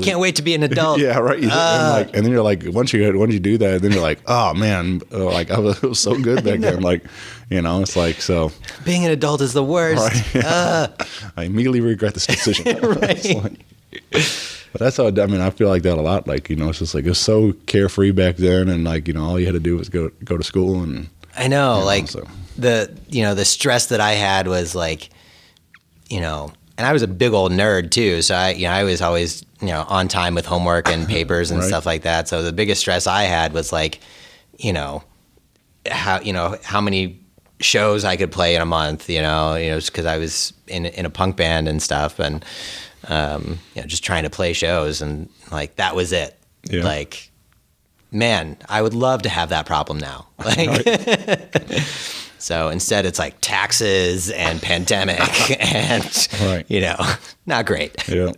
can't wait to be an adult. Yeah, right. And then you're once you do that, then you're like, oh man, it was so good back then. It's so being an adult is the worst. Right, yeah. I immediately regret this decision. Right. But that's how I feel like that a lot. It's just it was so carefree back then, and all you had to do was go to school and. I know, the stress that I had was and I was a big old nerd too. So I was always, on time with homework and papers and right. stuff like that. So the biggest stress I had was how many shows I could play in a month, just because I was in a punk band and stuff, and just trying to play shows, and that was it. Yeah. Man, I would love to have that problem now. So instead it's taxes and pandemic and, right. Not great. Yeah.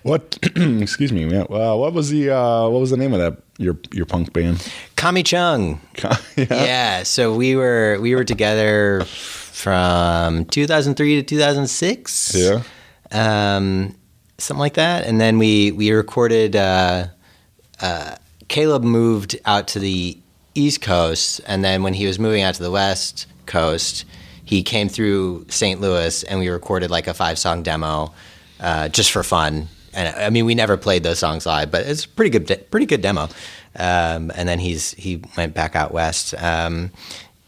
What, excuse me, man. What was the name of that, your punk band? Kami Chung. Yeah. Yeah. So we were together from 2003 to 2006. Yeah. Something like that. And then we recorded, Caleb moved out to the East Coast, and then when he was moving out to the West Coast, he came through St. Louis, and we recorded like a 5-song demo, just for fun. And I mean, we never played those songs live, but it's a pretty good demo. And then he went back out west. Yeah,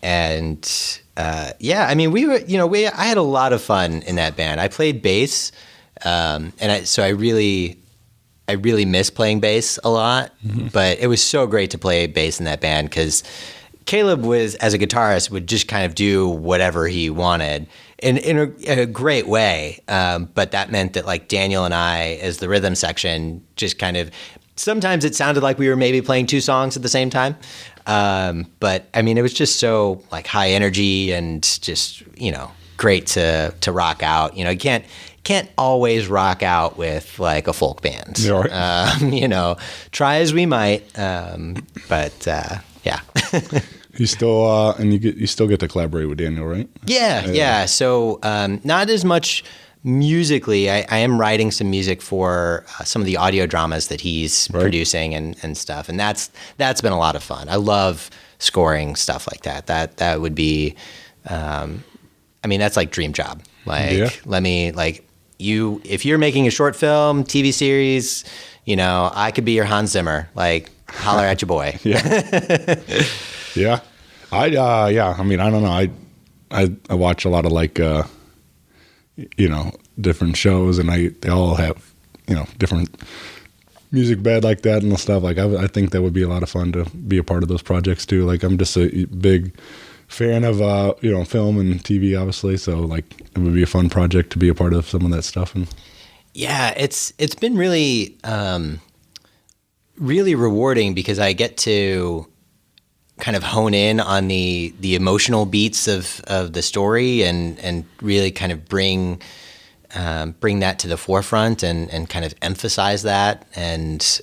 I mean, I had a lot of fun in that band. I played bass, so I really miss playing bass a lot. Mm-hmm. But it was so great to play bass in that band because Caleb as a guitarist, would just kind of do whatever he wanted in a great way. But that meant that like Daniel and I, as the rhythm section, just kind of, sometimes it sounded like we were maybe playing 2 songs at the same time. But I mean, it was just so like high energy and just, great to rock out. You can't always rock out with like a folk band. Yeah. Try as we might. But yeah. You still and you still get to collaborate with Daniel, right? Yeah. So not as much musically. I am writing some music for some of the audio dramas that he's producing and stuff, and that's been a lot of fun. I love scoring stuff like that. That would be, that's like dream job. Let me if you're making a short film, TV series, I could be your Hans Zimmer. Like, holler at your boy. Yeah. Yeah. I don't know. I watch a lot of different shows, and they all have, different music bed like that and stuff. Like, I think that would be a lot of fun to be a part of those projects too. Like, I'm just a big fan of, film and TV, obviously. So like, it would be a fun project to be a part of some of that stuff. And yeah, it's been really, really rewarding because I get to kind of hone in on the emotional beats of the story and really kind of bring that to the forefront and kind of emphasize that. And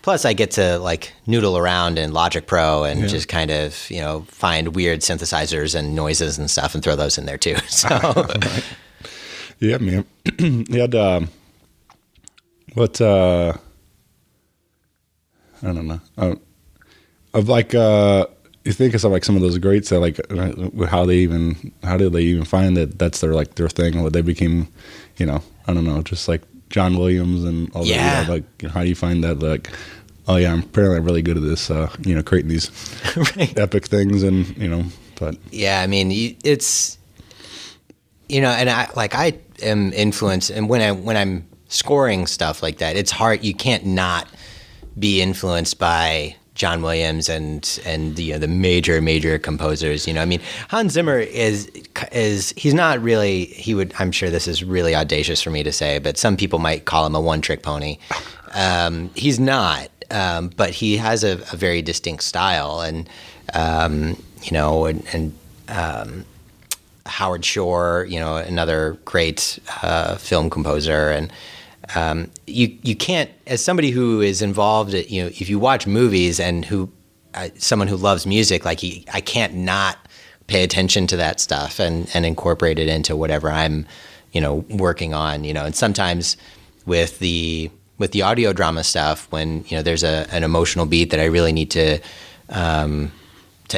plus I get to like noodle around in Logic Pro and just kind of, find weird synthesizers and noises and stuff and throw those in there too. So yeah, man. You had, I don't know. Of like, you think of some of those greats that like, how did they even find that that's their thing? What they became, I don't know, just like John Williams and all that. How do you find that? Like, oh yeah, I'm apparently really good at this. Creating these epic things, and but yeah, I mean, it's and I am influenced, and when I'm scoring stuff like that, it's hard. You can't not be influenced by John Williams and the major composers. Hans Zimmer is he's not really, I'm sure this is really audacious for me to say, but some people might call him a one-trick pony. He's not, but he has a very distinct style, and Howard Shore, another great film composer, and you can't, as somebody who is involved, if you watch movies and someone who loves music, I can't not pay attention to that stuff and incorporate it into whatever I'm, working on, and sometimes with the audio drama stuff, when, there's an emotional beat that I really need to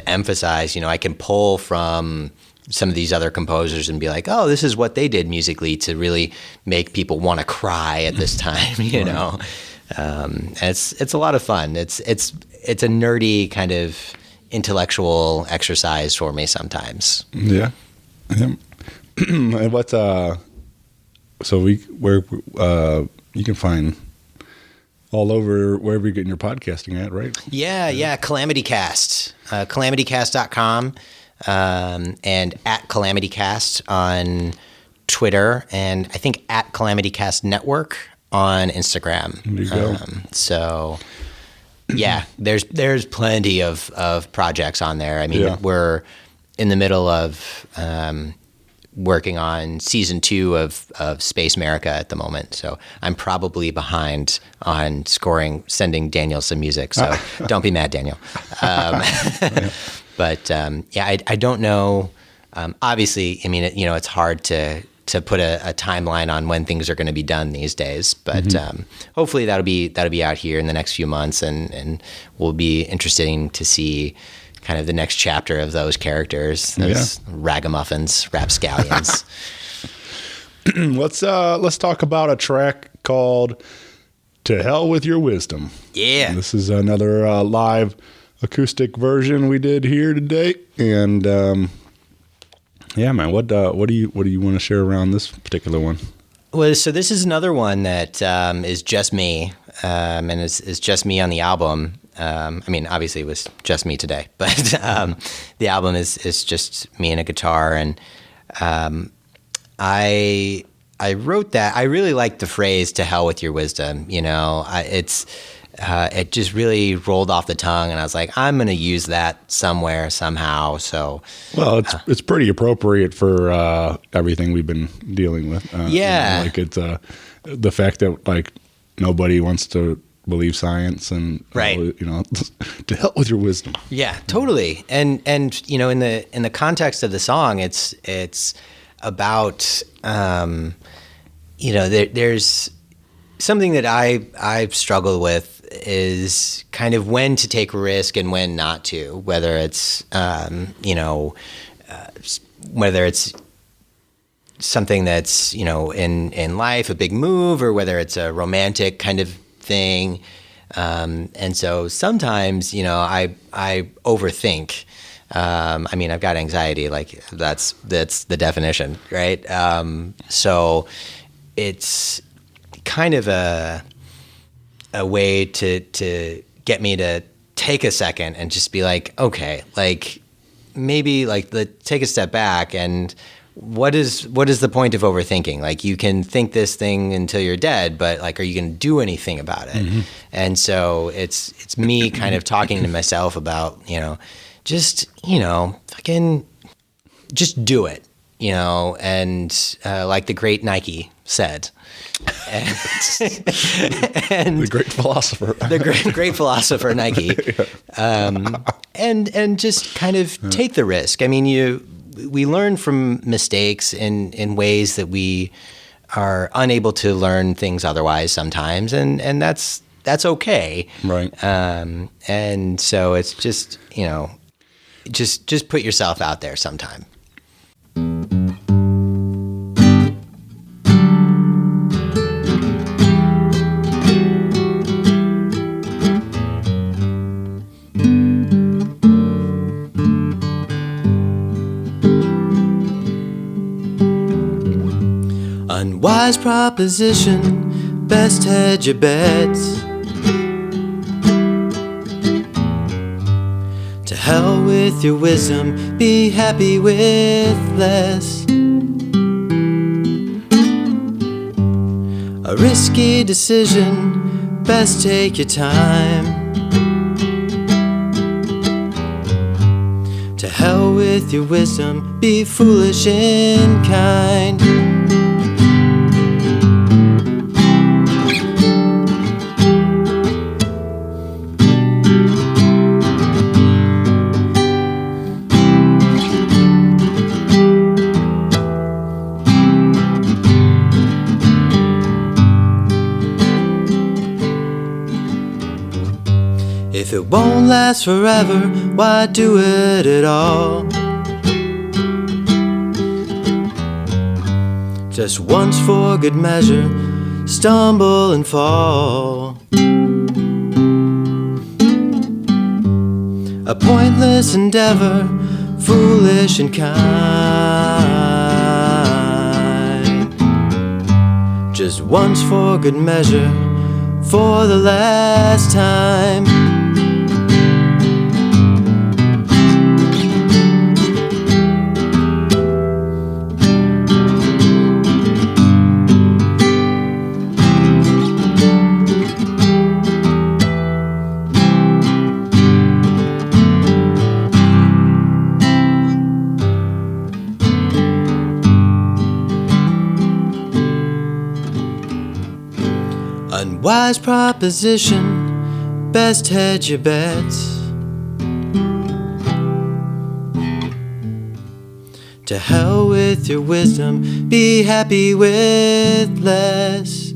emphasize, I can pull from some of these other composers and be like, oh, this is what they did musically to really make people want to cry at this time, It's a lot of fun. It's a nerdy kind of intellectual exercise for me sometimes. Yeah. And what's so where you can find all over wherever you're getting your podcasting at, right? Yeah. Calamity Cast, calamitycast.com. And at CalamityCast on Twitter, and I think at CalamityCast Network on Instagram. There you go. So yeah, there's plenty of projects on there. I mean, we're in the middle of working on season 2 of Space America at the moment, so I'm probably behind on sending Daniel some music. So don't be mad, Daniel. But I don't know Obviously, I mean, it's hard to put a timeline on when things are going to be done these days, but hopefully that'll be out here in the next few months, and will be interesting to see kind of the next chapter of those characters, those ragamuffins, rapscallions. Let's talk about a track called "To Hell with Your Wisdom." Yeah, and this is another live acoustic version we did here today, and yeah, man, what do you want to share around this particular one? Well, so this is another one that is just me, and is just me on the album. I mean, obviously it was just me today, but the album is just me and a guitar, and I wrote that. I really like the phrase "to hell with your wisdom." It just really rolled off the tongue, and I was like, I'm going to use that somewhere, somehow. So, well, it's pretty appropriate for everything we've been dealing with. Like it's the fact that like nobody wants to believe science, and right, to hell with your wisdom. Yeah, totally. And in the context of the song, it's about there's something that I've struggled with is kind of when to take a risk and when not to, whether it's whether it's something that's in life, a big move, or whether it's a romantic kind of thing. And so sometimes I overthink. I mean, I've got anxiety, like that's the definition, right? So it's kind of a way to get me to take a second and just be like, okay, like maybe like take a step back, and what is the point of overthinking? Like, you can think this thing until you're dead, but like, are you going to do anything about it? Mm-hmm. And so it's me kind of talking to myself about, just, fucking just do it, and like the great Nike said. And the great philosopher, great philosopher Nike, and just kind of take the risk. I mean, we learn from mistakes in ways that we are unable to learn things otherwise sometimes, and that's okay, right? And so it's just just put yourself out there sometime. Unwise proposition, best hedge your bets. To hell with your wisdom, be happy with less. A risky decision, best take your time. To hell with your wisdom, be foolish and kind. If it won't last forever, why do it at all? Just once for good measure, stumble and fall. A pointless endeavor, foolish and kind. Just once for good measure, for the last time. Unwise proposition, best hedge your bets. To hell with your wisdom, be happy with less.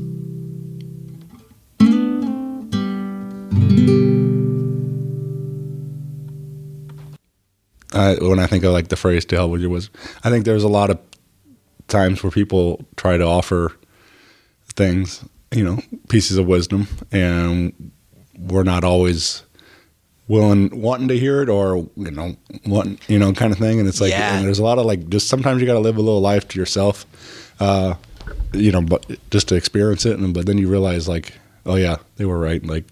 When I think of like the phrase "to hell with your wisdom," I think there's a lot of times where people try to offer things, pieces of wisdom, and we're not always wanting to hear it, or wanting, kind of thing. And it's like, and there's a lot of like, just sometimes you got to live a little life to yourself, but just to experience it. But then you realize like, oh yeah, they were right. Like,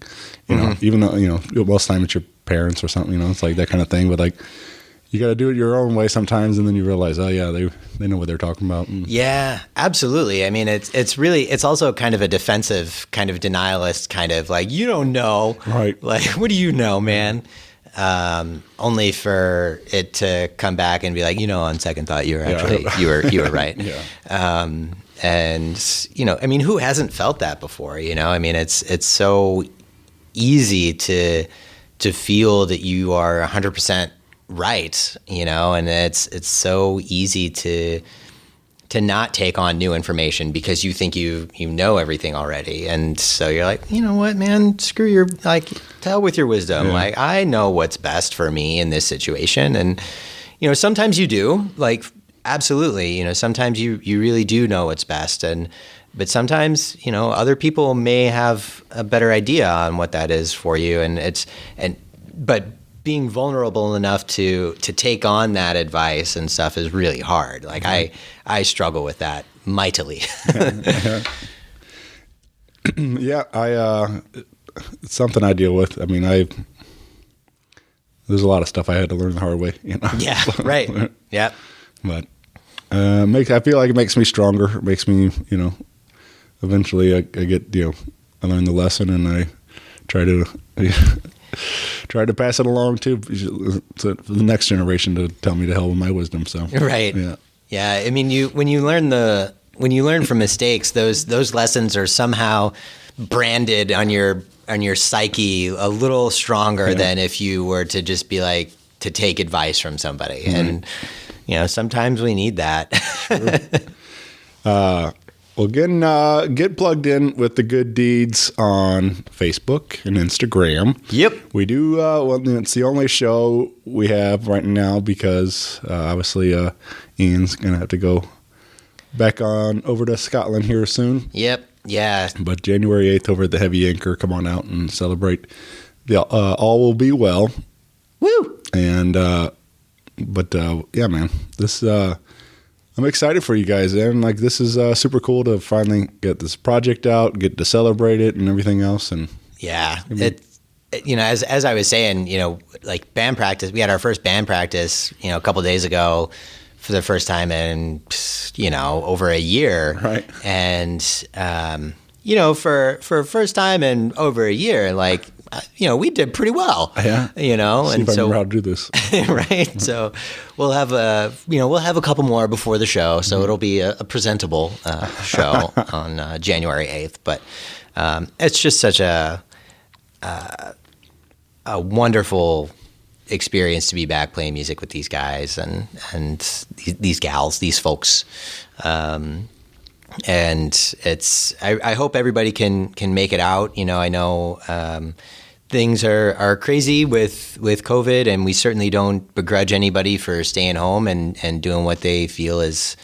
even though most of the time it's your parents or something, it's like that kind of thing. But like, you got to do it your own way sometimes, and then you realize, oh yeah, they know what they're talking about. Yeah, absolutely. I mean, it's also kind of a defensive, kind of denialist, kind of like, you don't know, right? Like, what do you know, man? Only for it to come back and be like, on second thought, you were actually you were right. Yeah. And I mean, who hasn't felt that before? I mean, it's so easy to feel that you are 100% right, and it's so easy to not take on new information because you think you know everything already, and so you're like, you know what, man, screw your, like, to hell with your wisdom. Yeah. Like, I know what's best for me in this situation, and sometimes you do, like, absolutely, sometimes you really do know what's best, but sometimes other people may have a better idea on what that is for you, but being vulnerable enough to take on that advice and stuff is really hard. Like, I struggle with that mightily. Yeah, it's something I deal with. I mean, there's a lot of stuff I had to learn the hard way. Yeah, right. Yeah. But I feel like it makes me stronger. It makes me, eventually I get, I learn the lesson, and I try to pass it along to the next generation to tell me to hell with my wisdom. So right. Yeah. I mean, when you learn from mistakes, those lessons are somehow branded on your psyche a little stronger than if you were to just be like, to take advice from somebody. And sometimes we need that. Well, get plugged in with the good deeds on Facebook and Instagram. Yep. We do, it's the only show we have right now because obviously Ian's going to have to go back on over to Scotland here soon. Yep. Yeah. But January 8th over at the Heavy Anchor, come on out and celebrate. All will be well. Woo! And, yeah, man, this, I'm excited for you guys, and like, this is super cool to finally get this project out, get to celebrate it and everything else. And yeah, as I was saying, like, band practice, we had our first band practice, a couple of days ago for the first time in, over a year. Right. And, for first time in over a year, like, we did pretty well. Yeah. See and if I remember how to do this. Right. So we'll have a couple more before the show. So it'll be a presentable show on January 8th. But it's just such a wonderful experience to be back playing music with these guys and these gals, these folks. And I hope everybody can make it out. I know things are crazy with COVID, and we certainly don't begrudge anybody for staying home and doing what they feel is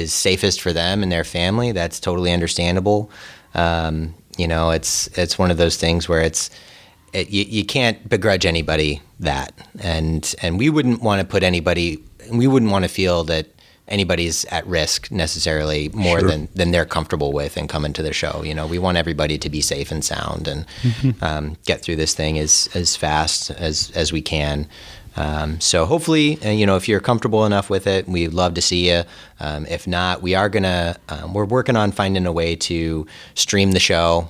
safest for them and their family. That's totally understandable. It's one of those things where you can't begrudge anybody that, and we wouldn't want to feel that anybody's at risk necessarily more than they're comfortable with and coming to the show. We want everybody to be safe and sound and get through this thing as fast as we can. So hopefully, if you're comfortable enough with it, we'd love to see you If not, we're working on finding a way to stream the show.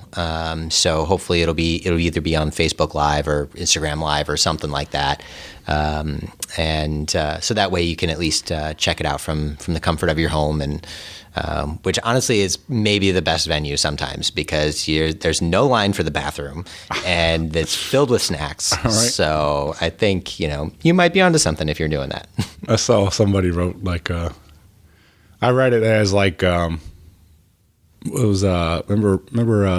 So hopefully it'll either be on Facebook Live or Instagram Live or something like that. So that way you can at least check it out from the comfort of your home, and which honestly is maybe the best venue sometimes, because there's no line for the bathroom and it's filled with snacks. Right. So I think, you might be onto something if you're doing that. I saw somebody wrote I read it as it was remember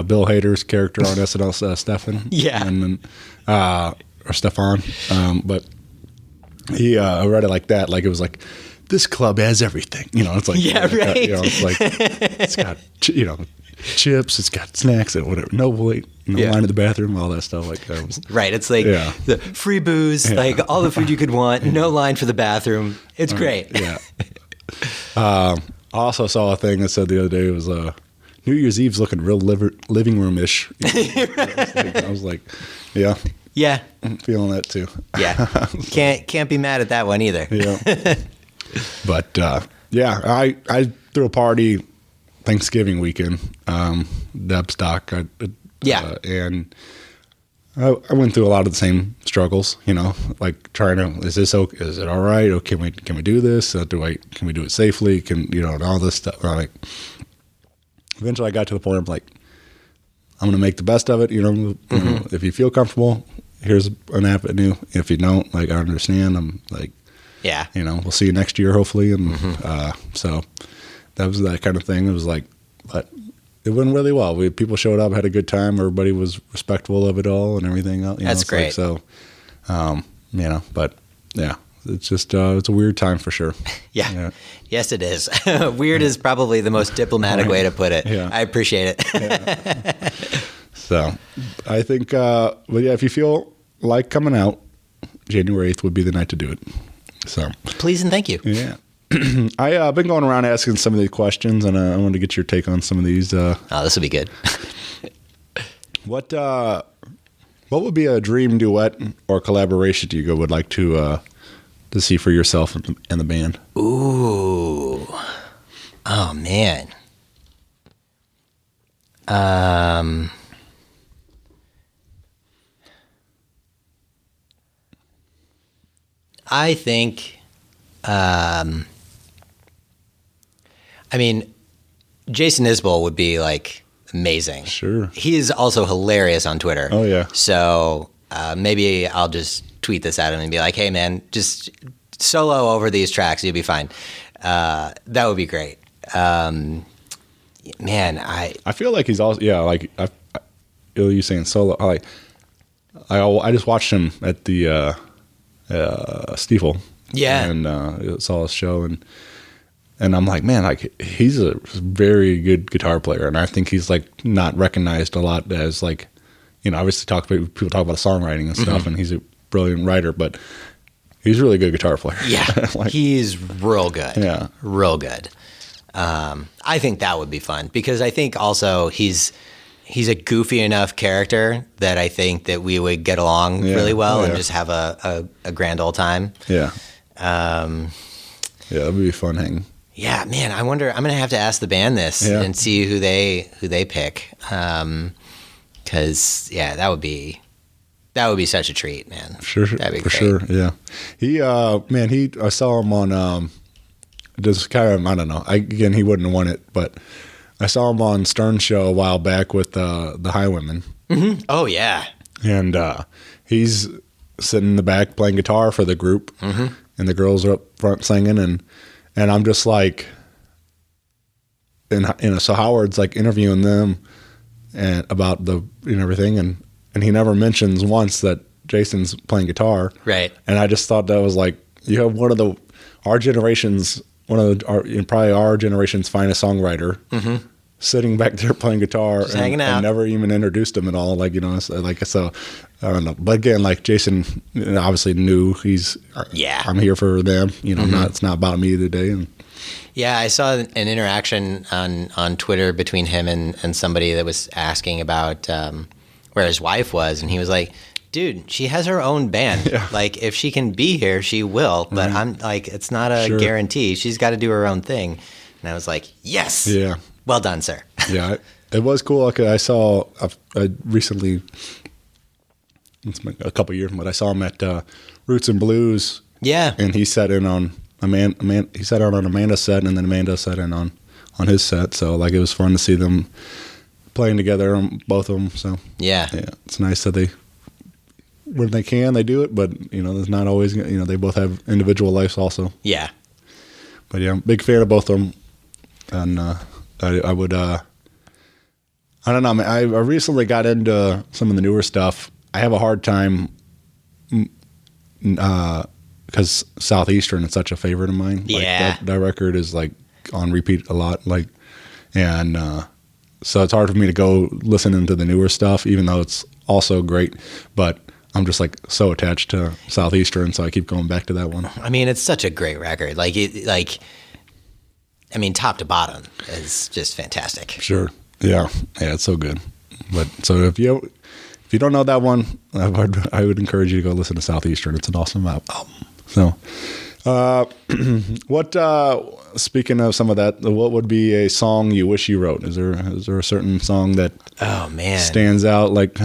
Bill Hader's character on SNL, Stefan? Yeah. And then, or Stefan. But he I read it like that, like it was like, this club has everything. It's like, yeah, right. It's like, it's got, chips, it's got snacks and whatever. No line in the bathroom, all that stuff like that. Right. It's like the free booze, like all the food you could want, no line for the bathroom. It's great. Yeah. I also saw a thing that said the other day, it was New Year's Eve's looking real living room-ish. I was like, yeah. Yeah. I'm feeling that too. Yeah. Can't be mad at that one either. Yeah. But I threw a party Thanksgiving weekend, Dubstock. And I went through a lot of the same struggles, like trying to, is it all right? Or can we do this? Can we do it safely? And all this stuff. Eventually I got to the point of like, I'm going to make the best of it. If you feel comfortable, here's an avenue. If you don't, I understand. I'm like, yeah, we'll see you next year, hopefully. And so that was that kind of thing. It was like, but it went really well. People showed up, had a good time. Everybody was respectful of it all and everything else. That's great. But yeah, it's just, it's a weird time for sure. Yeah. Yes, it is. Weird is probably the most diplomatic way to put it. Yeah. I appreciate it. Yeah. So I think, but yeah, if you feel like coming out, January 8th would be the night to do it. So please and thank you. Yeah. I've been going around asking some of these questions, and I wanted to get your take on some of these. This will be good. What would be a dream duet or collaboration you would like to see for yourself and the band? Ooh. Oh man. I think, Jason Isbell would be amazing. Sure. He is also hilarious on Twitter. Oh yeah. So maybe I'll just tweet this at him and be like, "Hey man, just solo over these tracks, you'll be fine." That would be great. Man, I feel like he's also you saying solo. I just watched him at the Stiefel. Yeah. And saw his show and I'm like, man, he's a very good guitar player, and I think he's not recognized a lot as obviously people talk about songwriting and stuff, and he's a brilliant writer, but he's a really good guitar player. Yeah, he's real good. Yeah, real good. I think that would be fun because I think also he's a goofy enough character that I think that we would get along really well and just have a grand old time. Yeah. Yeah, that would be fun hanging. Yeah, man, I wonder. I'm gonna have to ask the band this and see who they pick, because that would be such a treat, man. Sure, that'd be for great. Sure. Yeah, I saw him on just kind of, I don't know. Again, he wouldn't have won it, but I saw him on Stern's show a while back with the Highwomen. Mm-hmm. Oh yeah, and he's sitting in the back playing guitar for the group, and the girls are up front singing, and I'm just like, so Howard's interviewing them and about everything, and he never mentions once that Jason's playing guitar, right? And I just thought that was you have probably our generation's finest songwriter sitting back there playing guitar and never even introduced him at all. So I don't know. But again, Jason obviously knew I'm here for them. It's not about me today. And I saw an interaction on Twitter between him and somebody that was asking about where his wife was, and he was like, dude, she has her own band. Yeah. Like, if she can be here, she will. But I'm like, it's not a guarantee. She's got to do her own thing. And I was like, yes. Yeah. Well done, sir. Yeah. It was cool. Like, I recently, it's been a couple years, but I saw him at Roots and Blues. Yeah. And he sat in on he sat on Amanda's set, and then Amanda sat in on his set. So like, it was fun to see them playing together, both of them. So Yeah. it's nice that they, when they can, they do it. But there's not always. They both have individual lives also. Yeah. But yeah, I'm a big fan of both of them, and I would. I don't know. I recently got into some of the newer stuff. I have a hard time. Because Southeastern is such a favorite of mine. Yeah. Like that record is like on repeat a lot. And so it's hard for me to go listen into the newer stuff, even though it's also great. But I'm just like so attached to Southeastern, so I keep going back to that one. I mean, it's such a great record. Top to bottom is just fantastic. Sure. Yeah, it's so good. But so if you don't know that one, I would encourage you to go listen to Southeastern. It's an awesome album. So, speaking of some of that, what would be a song you wish you wrote? Is there a certain song that stands out? Like,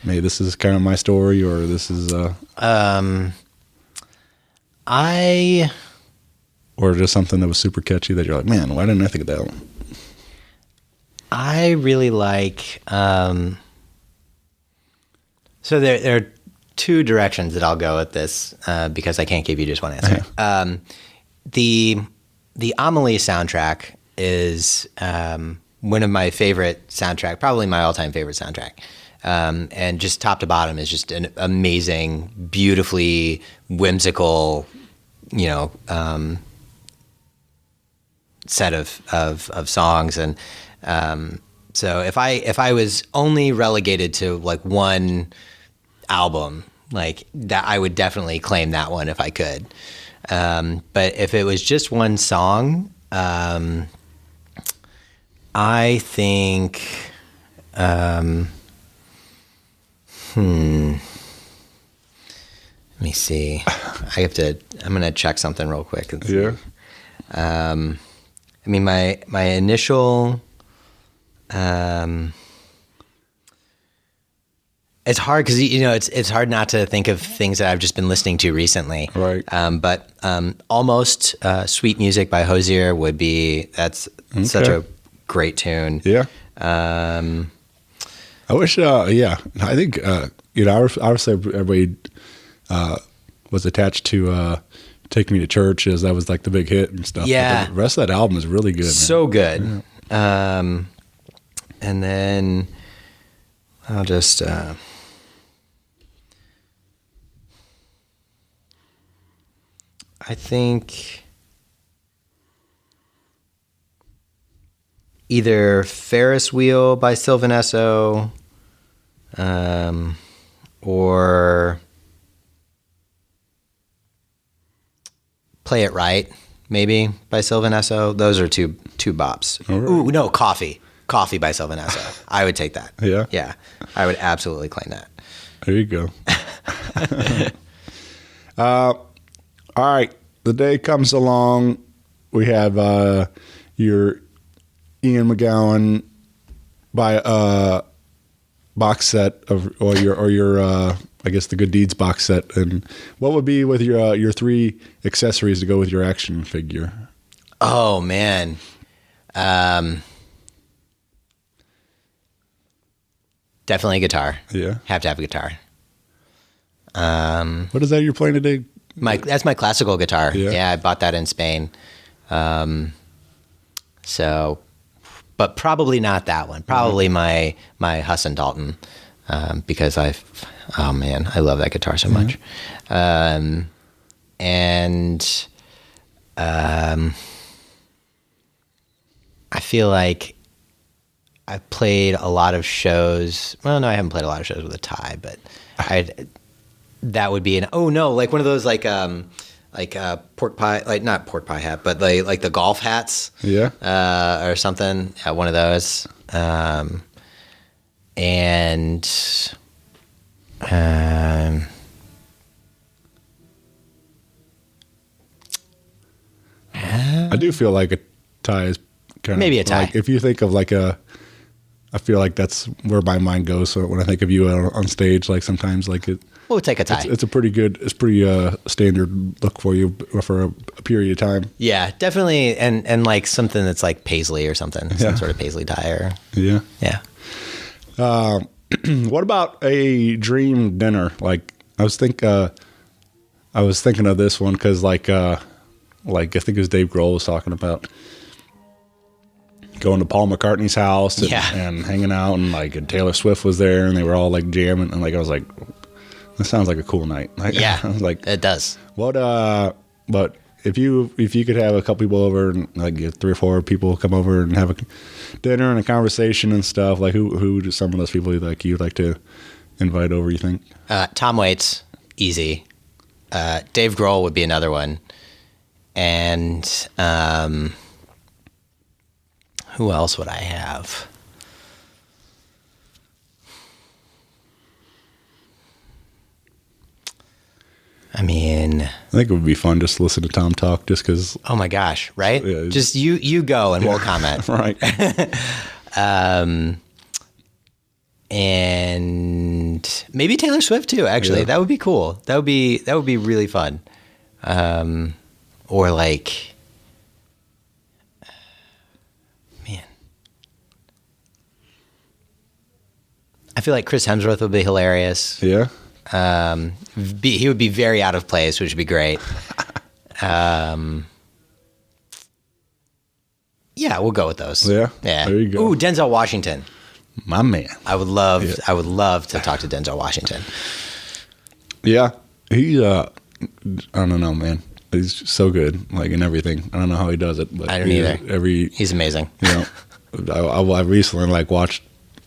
maybe this is kind of my story, or this is or just something that was super catchy that you're like, man, why didn't I think of that one? I really like. So there are two directions that I'll go with this because I can't give you just one answer. The Amelie soundtrack is one of my favorite soundtrack, probably my all-time favorite soundtrack. And just top to bottom is just an amazing, beautifully whimsical, set of songs. And so if I was only relegated to like one album, like that, I would definitely claim that one if I could. But if it was just one song, I think, let me see. I'm going to check something real quick. And see. Yeah. My initial, it's hard because it's hard not to think of things that I've just been listening to recently. Right. But almost "Sweet Music" by Hozier would be such a great tune. Yeah. I wish. I think obviously everybody was attached to "Take Me to Church" as that was like the big hit and stuff. Yeah. But the rest of that album is really good. So good. Yeah. And then I'll just. I think either Ferris Wheel by Sylvan Esso, or Play It Right, maybe, by Sylvan Esso. Those are two bops. Right. Ooh, no, Coffee by Sylvan Esso. I would take that. Yeah? Yeah, I would absolutely claim that. There you go. All right. The day comes along. We have your Ian McGowan box set or your I guess the Good Deeds box set. And what would be with your three accessories to go with your action figure? Oh man. Definitely a guitar. Yeah. Have to have a guitar. What is that you're playing today? That's my classical guitar. Yeah. I bought that in Spain. But probably not that one. Probably my Husson Dalton, because I love that guitar so much. I feel like I've played a lot of shows. Well, no, I haven't played a lot of shows with a tie, but that would be like one of those like pork pie, like not pork pie hat, but like the golf hats, or something. One of those, and I do feel like a tie is kind of Maybe a tie. Like if you think of like I feel like that's where my mind goes. So when I think of you on stage, like sometimes like We'll take a tie. it's a pretty standard look for you for a period of time. Yeah, definitely. And like something that's like paisley or something, Yeah. some sort of paisley tie or Yeah. yeah. What about a dream dinner? Like I was thinking of this one because like I think it was Dave Grohl was talking about going to Paul McCartney's house and, Yeah. and hanging out, and like and Taylor Swift was there, and they were all like jamming, and like I was like, this sounds like a cool night. Like, Yeah, I was like, it does. what? But if you could have a couple people over and like get 3 or 4 people come over and have a dinner and a conversation and stuff, like who do some of those people you'd like to invite over? You think? Tom Waits, easy. Dave Grohl would be another one. And who else would I have? I mean, I think it would be fun just to listen to Tom talk, just because. oh my gosh, right? Yeah, Just you go and we'll comment. Right. And maybe Taylor Swift too, actually. Yeah. That would be cool. That would be really fun. Or like, man, I feel like Chris Hemsworth would be hilarious. Yeah. He would be very out of place, which would be great. Yeah, we'll go with those. Yeah? Yeah. There you go. Ooh, Denzel Washington. My man. I would love to talk to Denzel Washington. Yeah. He, I don't know, man. He's so good, like in everything. I don't know how he does it, but I don't either. He's amazing. I recently like watched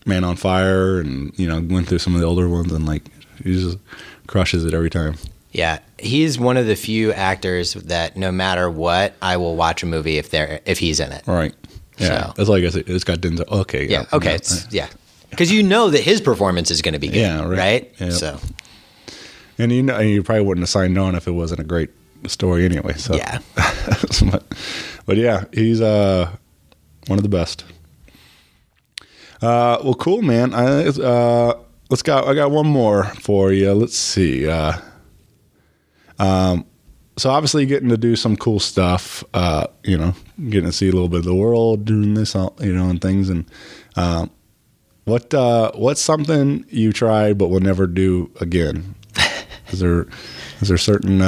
Man on Fire and, went through some of the older ones and like, he just crushes it every time. Yeah, he's one of the few actors that no matter what, I will watch a movie if he's in it. Right. Yeah. So- That's like I said, it's got Denzel. Okay. Yeah. Okay. Yeah. Because you know that his performance is going to be good. Yeah, right. Right. Yeah. So. And you probably wouldn't have signed on if it wasn't a great story anyway. So Yeah. but yeah, he's one of the best. Well, cool, man. I got one more for you. Let's see. So obviously getting to do some cool stuff, getting to see a little bit of the world, doing this, and things. And what's something you tried but will never do again? Is there certain,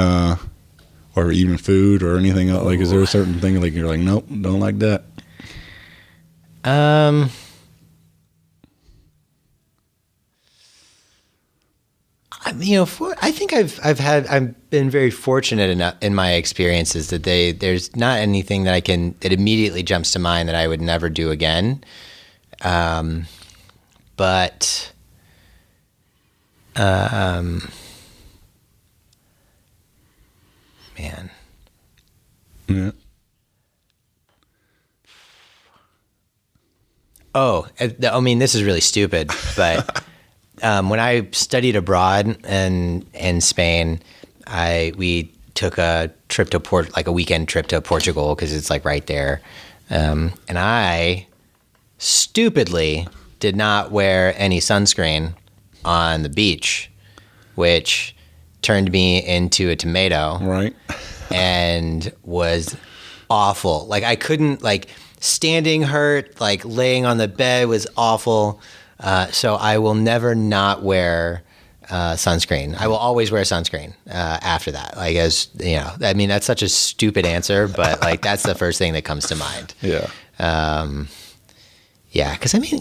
or even food or anything else? Like, is there a certain thing like you're like, nope, don't like that? I think I've been very fortunate enough in my experiences that there's not anything that that immediately jumps to mind that I would never do again. But man. Yeah. Oh, I mean, this is really stupid, but when I studied abroad in Spain, we took a trip to a weekend trip to Portugal because it's like right there, and I stupidly did not wear any sunscreen on the beach, which turned me into a tomato. Right. And was awful. Like I couldn't, like standing hurt, like laying on the bed was awful. So I will never not wear sunscreen. I will always wear sunscreen after that. Like I mean, that's such a stupid answer, but like that's the first thing that comes to mind. Yeah. Yeah, because I mean,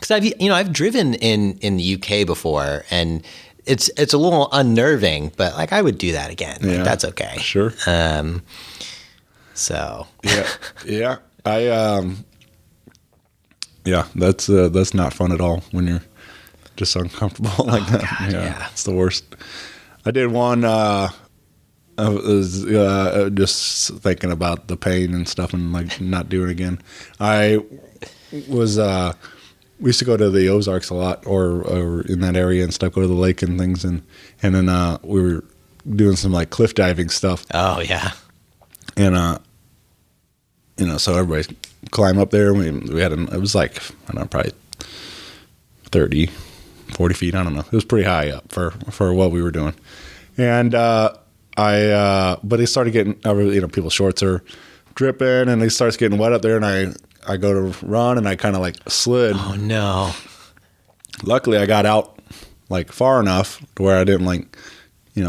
because I've driven in the UK before, and it's a little unnerving, but like I would do that again. Like, Yeah. that's okay. Sure. So Yeah. Yeah. Yeah, that's not fun at all when you're just uncomfortable like that. God, yeah. It's the worst. I did one. I was just thinking about the pain and stuff, and like not doing it again. I was we used to go to the Ozarks a lot, or in that area and stuff. Go to the lake and things, and then we were doing some like cliff diving stuff. Oh yeah. And so everybody climb up there. We had it was like, I don't know, probably 30, 40 feet. I don't know. It was pretty high up for what we were doing. And but it started getting, people's shorts are dripping, and it starts getting wet up there. And I go to run, and I kind of like slid. Oh no. Luckily, I got out like far enough to where I didn't like,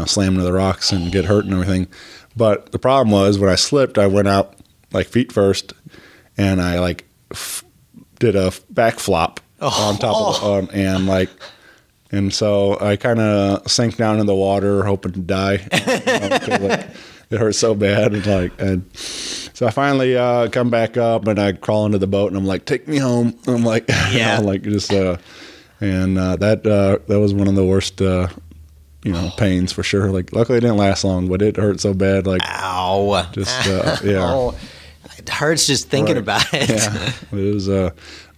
slam into the rocks and get hurt and everything. But the problem was when I slipped, I went out like feet first, and I like did a back flop on top of and so I kind of sank down in the water hoping to die. It hurt so bad, and so I finally come back up, and I crawl into the boat, and I'm like, take me home. I'm like, yeah, that was one of the worst pains for sure. Like, luckily it didn't last long, but it hurt so bad. Like, ow, just yeah. Oh, it hurts just thinking about it. Yeah, it was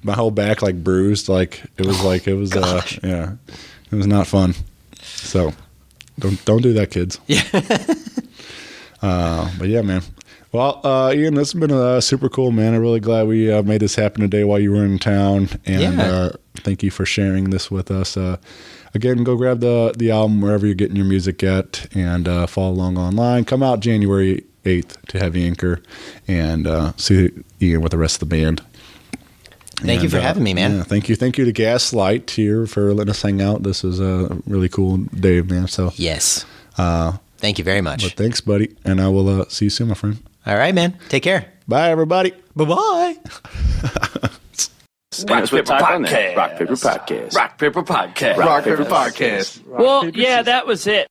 my whole back like bruised. Like it was yeah, it was not fun. So don't do that, kids. Yeah. But yeah, man. Well, Ian, this has been super cool, man. I'm really glad we made this happen today while you were in town, and thank you for sharing this with us. Again, go grab the album wherever you're getting your music at, and follow along online. Come out January 8th to Heavy Anchor and see Ian with the rest of the band. Thank you for having me, man. Yeah, thank you to Gaslight here for letting us hang out. This is a really cool day, man. So yes, thank you very much. But thanks, buddy, and I will see you soon, my friend. All right, man. Take care. Bye, everybody. Bye-bye. Rock Paper Podcast. Rock Paper Podcast. Rock Paper Podcast. Rock Paper Podcast. Well, yeah, that was it.